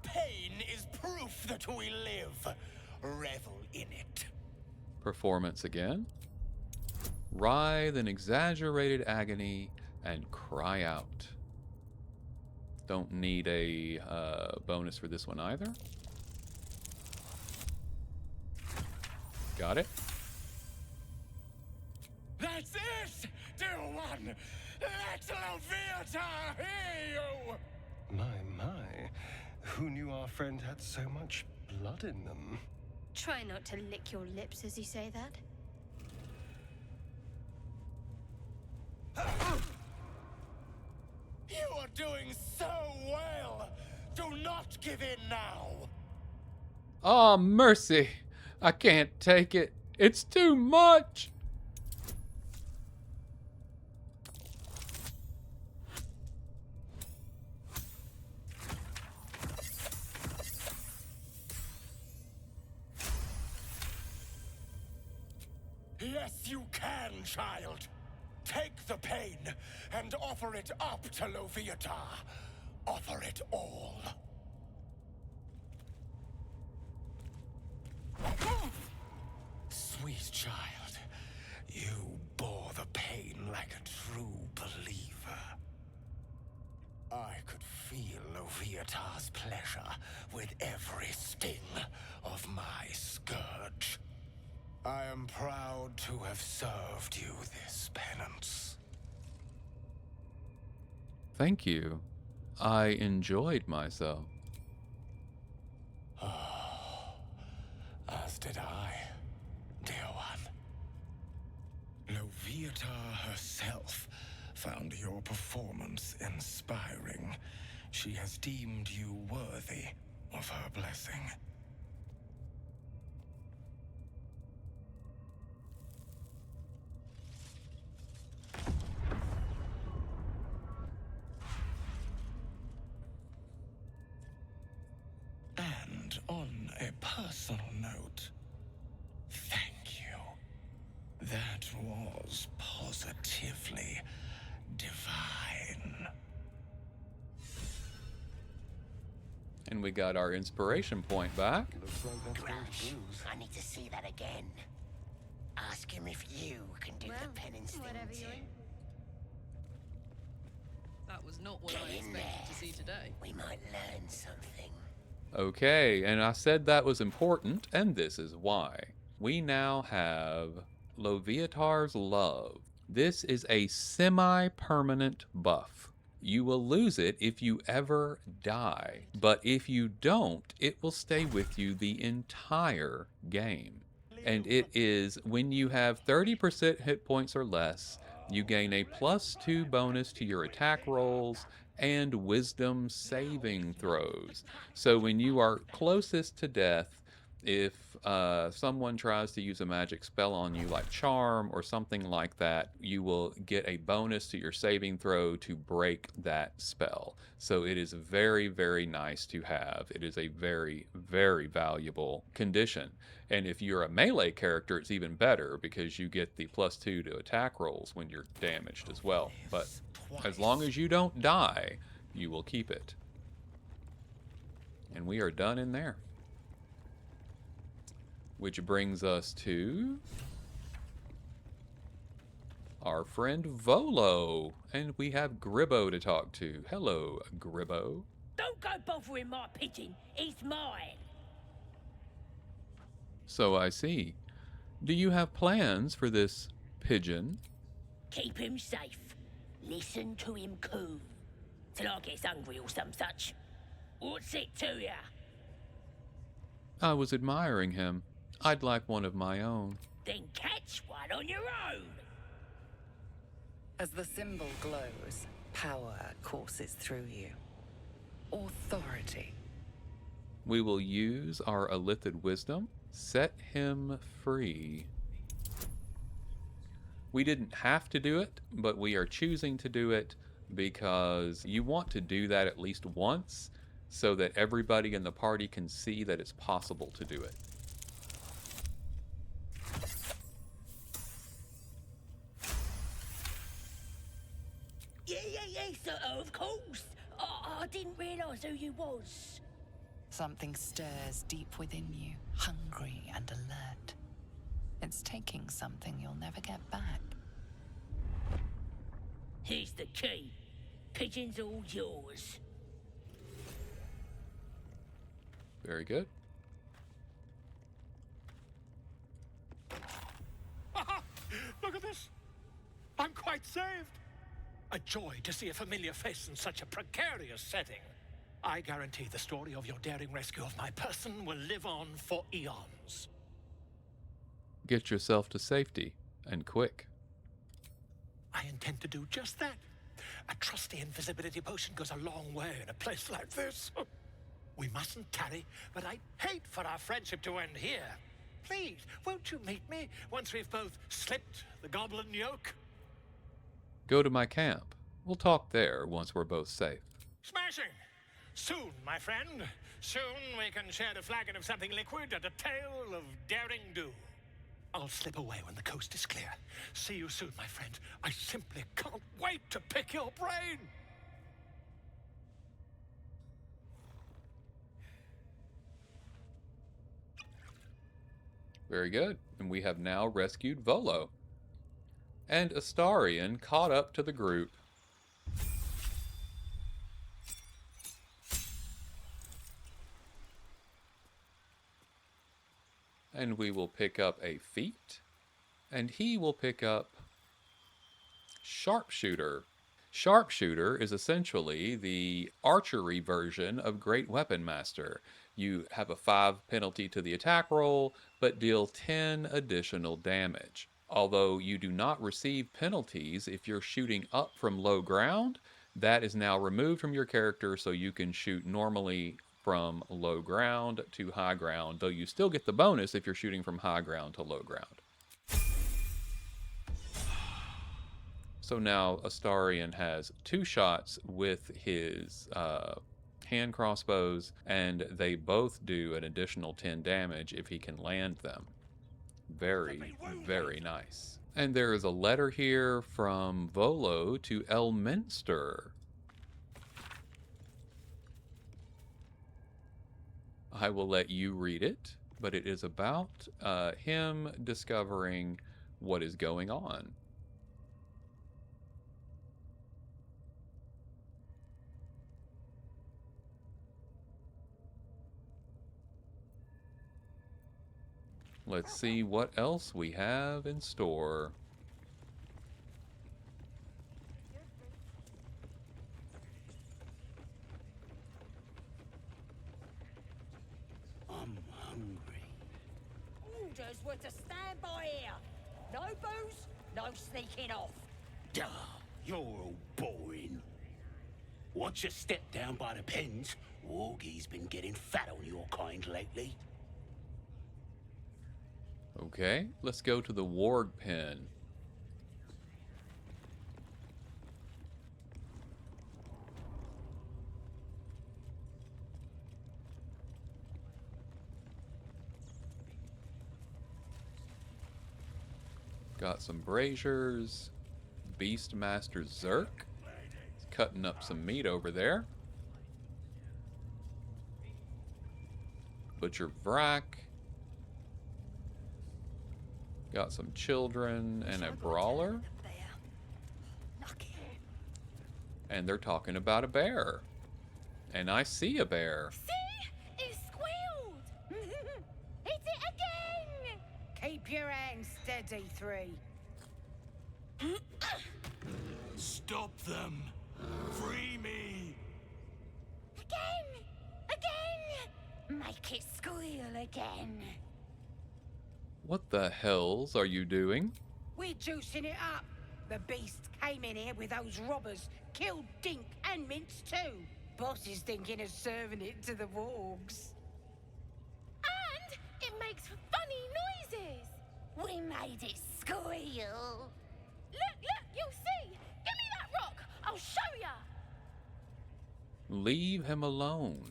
Pain is proof that we live. Revel in it. Performance again. Writhe in exaggerated agony and cry out. Don't need a bonus for this one either. Got it. That's it, dear one. Let Leviathan hear you. My. Who knew our friend had so much blood in them? Try not to lick your lips as you say that. You are doing so well. Do not give in now. Oh, mercy. I can't take it. It's too much. Yes, you can, child. Take the pain and offer it up to Leviathan. Offer it all. Sweet child, you bore the pain like a true believer. I could feel Leviathan's pleasure with every sting of my scourge. I am proud to have served you this penance. Thank you. I enjoyed myself. As did I, dear one. Leviathan herself found your performance inspiring. She has deemed you worthy of her blessing. And on a personal note, thank you. That was positively divine. And we got our inspiration point back. Crash, I need to see that again. Ask him if you can do the penance thing too. That was not what Get I in expected there. to see today. We might learn something. Okay, and I said that was important, and this is why. We now have Leviatar's Love. This is a semi-permanent buff. You will lose it if you ever die, but if you don't, it will stay with you the entire game. And it is when you have 30% hit points or less, you gain a +2 bonus to your attack rolls and wisdom saving throws. So when you are closest to death, If someone tries to use a magic spell on you, like Charm or something like that, you will get a bonus to your saving throw to break that spell. So it is very, very nice to have. It is a very, very valuable condition. And if you're a melee character, it's even better because you get the +2 to attack rolls when you're damaged as well. But as long as you don't die, you will keep it. And we are done in there. Which brings us to our friend Volo. And we have Gribbo to talk to. Hello, Gribbo. Don't go bothering my pigeon. It's mine. So I see. Do you have plans for this pigeon? Keep him safe. Listen to him coo. Till I gets hungry or some such. What's it to ya? I was admiring him. I'd like one of my own. Then catch one on your own. As the symbol glows, power courses through you. Authority. We will use our Illithid wisdom. Set him free. We didn't have to do it, but we are choosing to do it because you want to do that at least once so that everybody in the party can see that it's possible to do it. Yeah, sir, of course. I didn't realise who you was. Something stirs deep within you, hungry and alert. It's taking something you'll never get back. Here's the key. Pigeon's all yours. Very good. Look at this. I'm quite saved. A joy to see a familiar face in such a precarious setting. I guarantee the story of your daring rescue of my person will live on for eons. Get yourself to safety, and quick. I intend to do just that. A trusty invisibility potion goes a long way in a place like this. We mustn't tarry, but I'd hate for our friendship to end here. Please, won't you meet me once we've both slipped the goblin yoke? Go to my camp. We'll talk there once we're both safe. Smashing! Soon, my friend. Soon we can share a flagon of something liquid and a tale of daring do. I'll slip away when the coast is clear. See you soon, my friend. I simply can't wait to pick your brain! Very good. And we have now rescued Volo. And Astarion caught up to the group. And we will pick up a feat. And he will pick up Sharpshooter. Sharpshooter is essentially the archery version of Great Weapon Master. You have a 5 penalty to the attack roll, but deal 10 additional damage. Although you do not receive penalties if you're shooting up from low ground, that is now removed from your character so you can shoot normally from low ground to high ground, though you still get the bonus if you're shooting from high ground to low ground. So now Astarion has 2 shots with his hand crossbows, and they both do an additional 10 damage if he can land them. Very, very nice. And there is a letter here from Volo to Elminster. I will let you read it, but it is about him discovering what is going on. Let's see what else we have in store. I'm hungry. Orders were to stand by here. No booze, no sneaking off. Duh, you're all boring. Once you step down by the pens, Wargie's been getting fat on your kind lately. Okay, let's go to the warg pen. Got some braziers. Beastmaster Zerk. Cutting up some meat over there. Butcher Vrak. Got some children and a brawler. And they're talking about a bear. And I see a bear. See? It squealed! Hit it again! Keep your hands steady, Three. Stop them! Free me! Again! Again! Make it squeal again. What the hells are you doing? We're juicing it up. The beast came in here with those robbers, killed Dink and Mince too. Boss is thinking of serving it to the wargs. And it makes funny noises. We made it squeal. Look, you'll see. Give me that rock. I'll show ya. Leave him alone.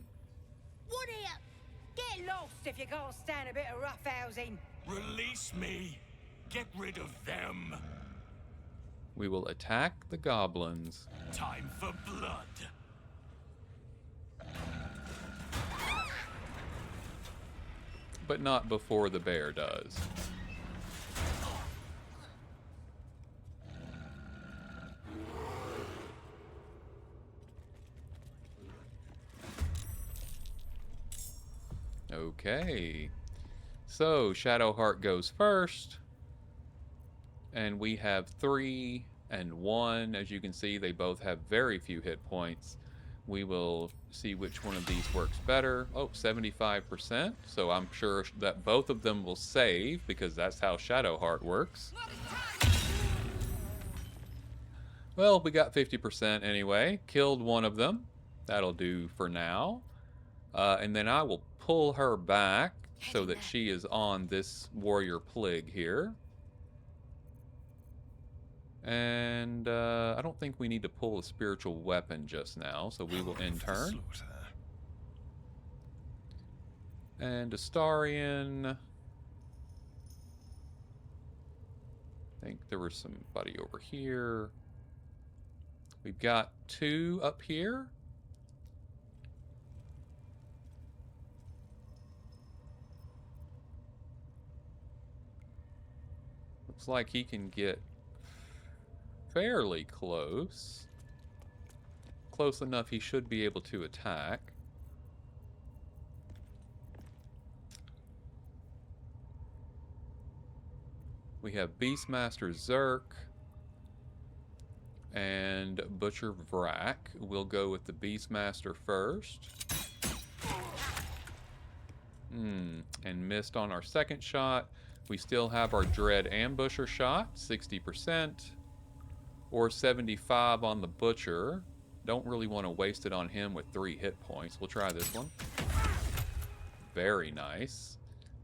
What here? Get lost if you can't stand a bit of roughhousing. Release me! Get rid of them! We will attack the goblins. Time for blood! But not before the bear does. Okay. So, Shadowheart goes first. And we have 3 and 1. As you can see, they both have very few hit points. We will see which one of these works better. Oh, 75%. So I'm sure that both of them will save, because that's how Shadowheart works. Well, we got 50% anyway. Killed one of them. That'll do for now. And then I will pull her back so that she is on this warrior plig here. And I don't think we need to pull a spiritual weapon just now, so we will end turn. And Astarion. I think there was somebody over here. We've got 2 up here. Looks like he can get fairly close. Close enough he should be able to attack. We have Beastmaster Zerk and Butcher Vrak. We'll go with the Beastmaster first. And missed on our second shot. We still have our Dread Ambusher shot, 60%. Or 75 on the Butcher. Don't really want to waste it on him with 3 hit points. We'll try this one. Very nice.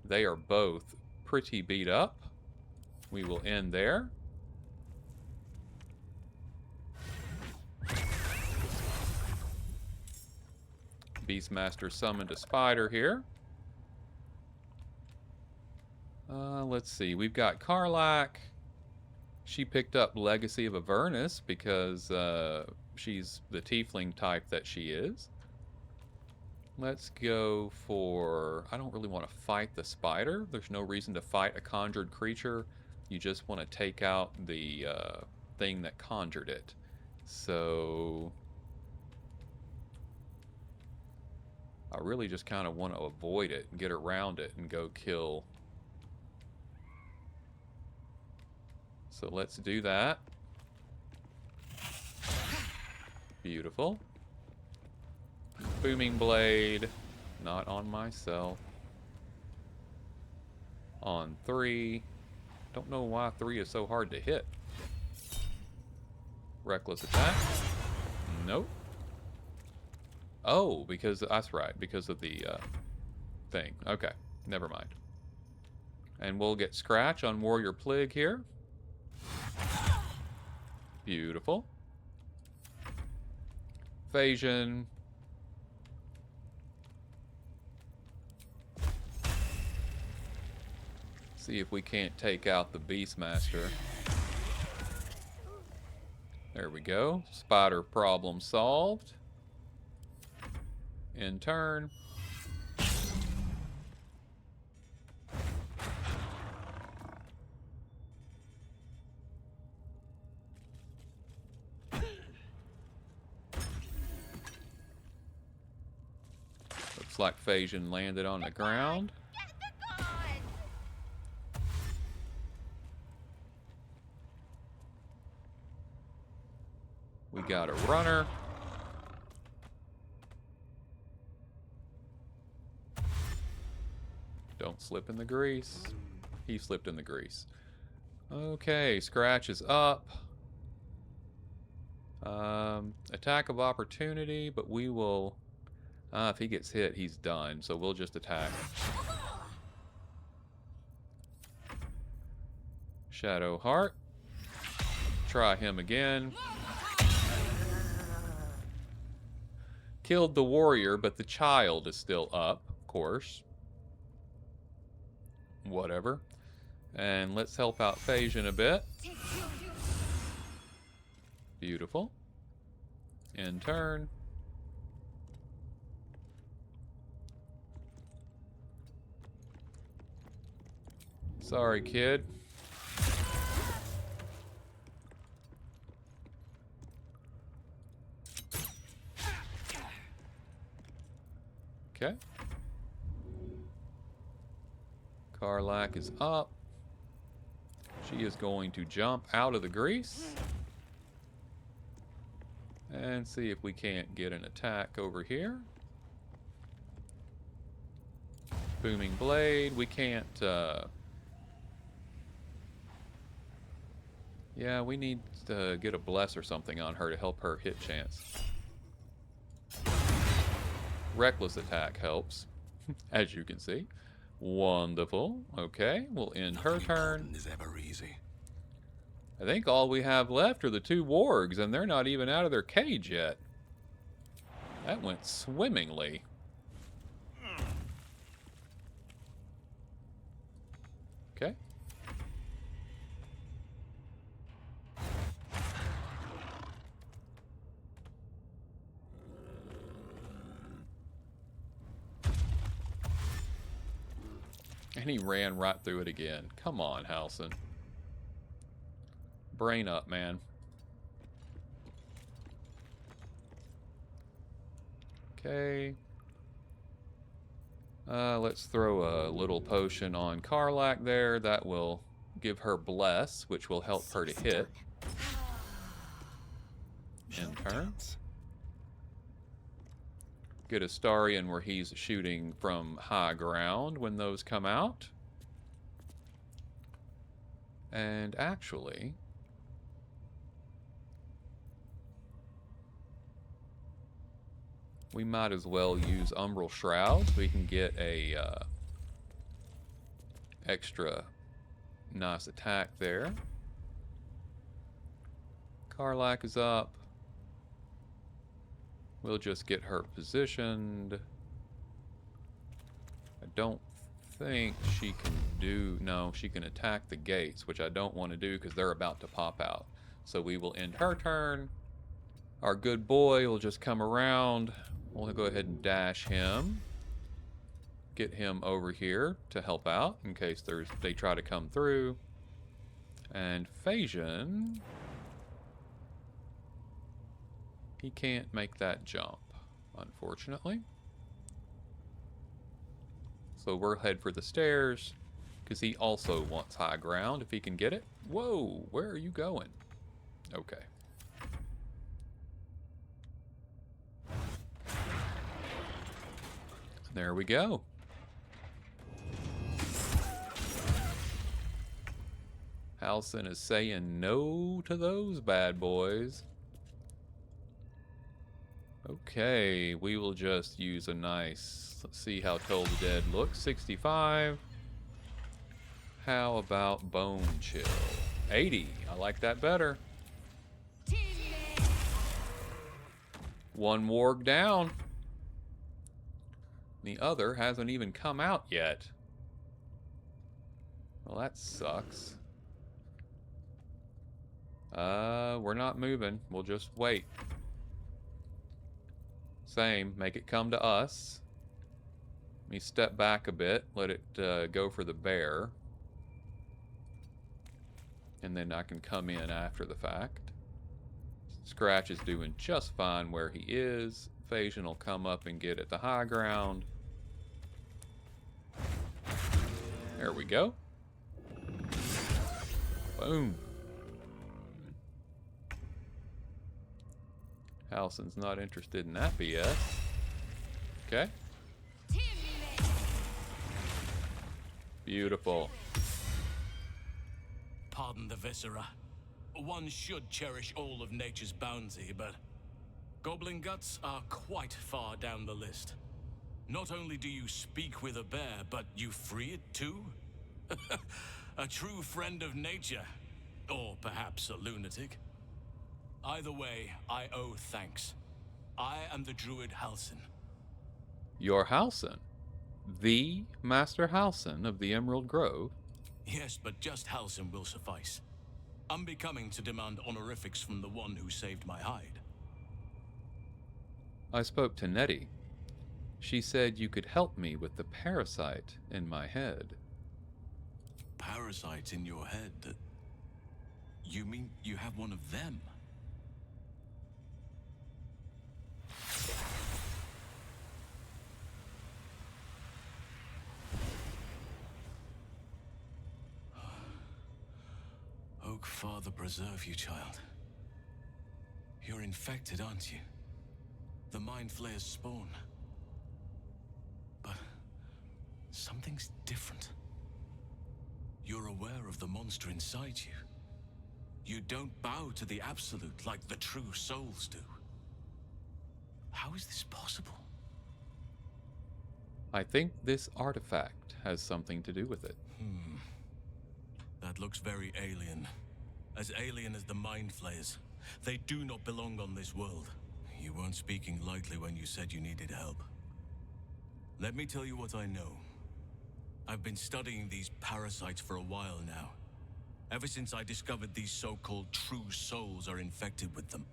They are both pretty beat up. We will end there. Beastmaster summoned a spider here. Let's see. We've got Karlach. She picked up Legacy of Avernus because she's the tiefling type that she is. Let's go for... I don't really want to fight the spider. There's no reason to fight a conjured creature. You just want to take out the thing that conjured it. So... I really just kind of want to avoid it and get around it and go kill. So let's do that. Beautiful. Booming Blade. Not on myself. On 3. Don't know why 3 is so hard to hit. Reckless attack. Nope. Oh, because that's right. Because of the thing. Okay. Never mind. And we'll get Scratch on Warrior Plig here. Beautiful. Phagian. See if we can't take out the Beastmaster. There we go. Spider problem solved. In turn. Looks like Phagian landed on the ground. We got a runner. Don't slip in the grease. He slipped in the grease. Okay, Scratch is up. Attack of opportunity, but we will... if he gets hit, he's done, so we'll just attack. Shadow Heart. Try him again. Killed the warrior, but the child is still up, of course. Whatever. And let's help out Phagian a bit. Beautiful. In turn. Sorry, kid. Okay. Karlach is up. She is going to jump out of the grease. And see if we can't get an attack over here. Booming Blade. We can't... Yeah, we need to get a bless or something on her to help her hit chance. Reckless attack helps, as you can see. Wonderful. Okay, we'll end her turn. Is ever easy. I think all we have left are the two wargs, and they're not even out of their cage yet. That went swimmingly. Okay. And he ran right through it again. Come on, Halsin. Brain up, man. Okay. Let's throw a little potion on Karlach there. That will give her bless, which will help her to hit. In turn. Get Astarion where he's shooting from high ground when those come out. And actually... we might as well use Umbral Shroud so we can get a extra nice attack there. Karlach is up. We'll just get her positioned. I don't think she can do... no, she can attack the gates, which I don't want to do because they're about to pop out. So we will end her turn. Our good boy will just come around. We'll go ahead and dash him. Get him over here to help out in case they try to come through. And Phagian... he can't make that jump, unfortunately. So we'll head for the stairs, because he also wants high ground if he can get it. Whoa, where are you going? Okay. There we go. Halsin is saying no to those bad boys. Okay, we will just use a nice... let's see how Toll the Dead looks. 65. How about Bone Chill? 80. I like that better. One warg down. The other hasn't even come out yet. Well, that sucks. We're not moving. We'll just wait. Same. Make it come to us. Let me step back a bit. Let it go for the bear. And then I can come in after the fact. Scratch is doing just fine where he is. Phagian will come up and get at the high ground. There we go. Boom. Halsin's not interested in that BS. Okay. Beautiful. Pardon the viscera. One should cherish all of nature's bounty, but goblin guts are quite far down the list. Not only do you speak with a bear, but you free it too? A true friend of nature. Or perhaps a lunatic. Either way, I owe thanks. I am the druid Halsin. You're Halsin? The Master Halsin of the Emerald Grove? Yes, but just Halsin will suffice. Unbecoming to demand honorifics from the one who saved my hide. I spoke to Nettie. She said you could help me with the parasite in my head. Parasite in your head? You mean you have one of them? Oak Father preserve you, child. You're infected, aren't you? The Mind Flayer's spawn. But something's different. You're aware of the monster inside you. You don't bow to the Absolute like the true souls do. How is this possible? I think this artifact has something to do with it. That looks very alien. As alien as the Mind Flayers. They do not belong on this world. You weren't speaking lightly when you said you needed help. Let me tell you what I know. I've been studying these parasites for a while now. Ever since I discovered these so-called true souls are infected with them.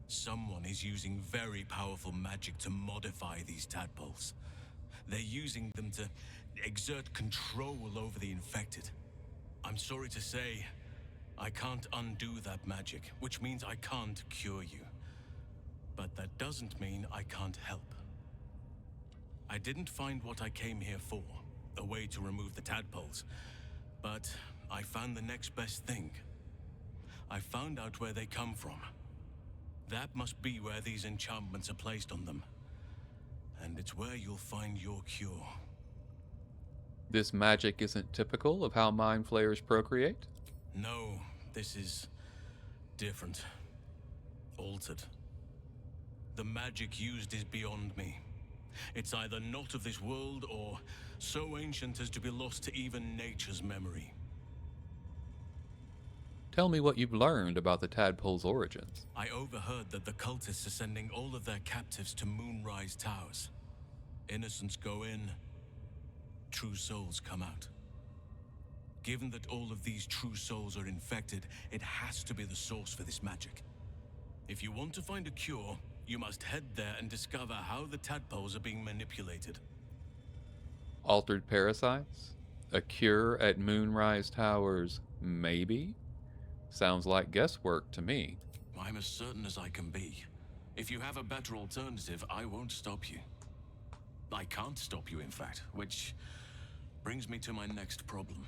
Someone is using very powerful magic to modify these tadpoles. They're using them to exert control over the infected. I'm sorry to say, I can't undo that magic, which means I can't cure you. But that doesn't mean I can't help. I didn't find what I came here for, a way to remove the tadpoles, but I found the next best thing. I found out where they come from. That must be where these enchantments are placed on them. And it's where you'll find your cure. This magic isn't typical of how Mind Flayers procreate? No, this is different. Altered. The magic used is beyond me. It's either not of this world or so ancient as to be lost to even nature's memory. Tell me what you've learned about the tadpole's origins. I overheard that the cultists are sending all of their captives to Moonrise Towers. Innocents go in, true souls come out. Given that all of these true souls are infected, it has to be the source for this magic. If you want to find a cure, you must head there and discover how the tadpoles are being manipulated. Altered parasites? A cure at Moonrise Towers, maybe? Sounds like guesswork to me. I'm as certain as I can be. If you have a better alternative, I won't stop you. I can't stop you, in fact, which brings me to my next problem.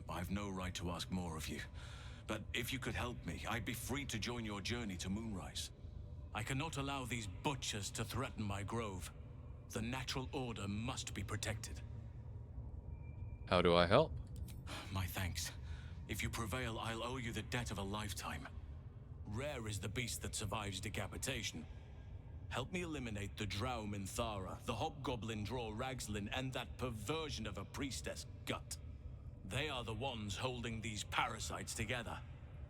I've no right to ask more of you, but if you could help me, I'd be free to join your journey to Moonrise. I cannot allow these butchers to threaten my grove. The natural order must be protected. How do I help? My thanks. If you prevail, I'll owe you the debt of a lifetime. Rare is the beast that survives decapitation. Help me eliminate the Drow Minthara, the Hobgoblin Draw Ragslin, and that perversion of a Priestess Gut. They are the ones holding these parasites together.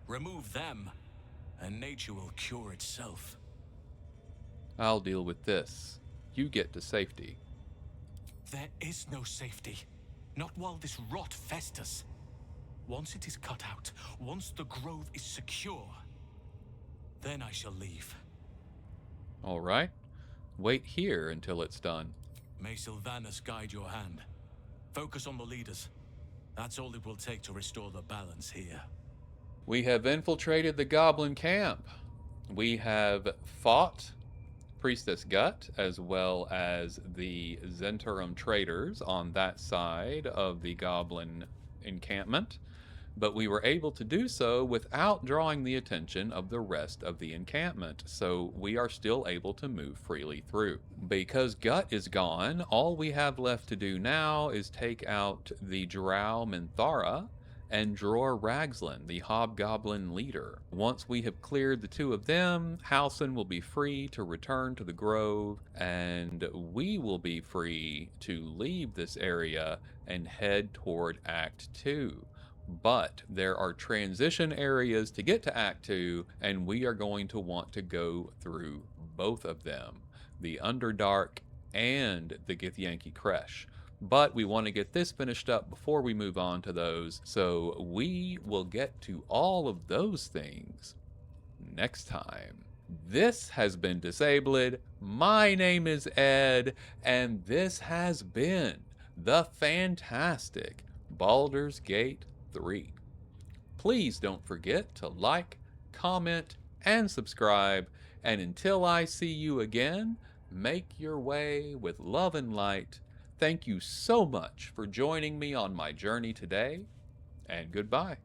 Remove them, and nature will cure itself. I'll deal with this. You get to safety. There is no safety. Not while this rot festers. Once it is cut out, once the grove is secure, then I shall leave. All right. Wait here until it's done. May Sylvanus guide your hand. Focus on the leaders. That's all it will take to restore the balance here. We have infiltrated the goblin camp. We have fought Priestess Gut as well as the Zentarum traders on that side of the goblin encampment, but we were able to do so without drawing the attention of the rest of the encampment, so we are still able to move freely through. Because Gut is gone, all we have left to do now is take out the Drow Minthara and Dror Ragzlin, the hobgoblin leader. Once we have cleared the two of them, Halsin will be free to return to the grove, and we will be free to leave this area and head toward Act 2. But there are transition areas to get to Act 2, and we are going to want to go through both of them, the Underdark and the Githyanki Kresh. But we want to get this finished up before we move on to those, so we will get to all of those things next time. This has been Disabled. My name is Ed, and this has been the fantastic Baldur's Gate 3. Please don't forget to like, comment, and subscribe, and until I see you again, make your way with love and light. Thank you so much for joining me on my journey today, and goodbye.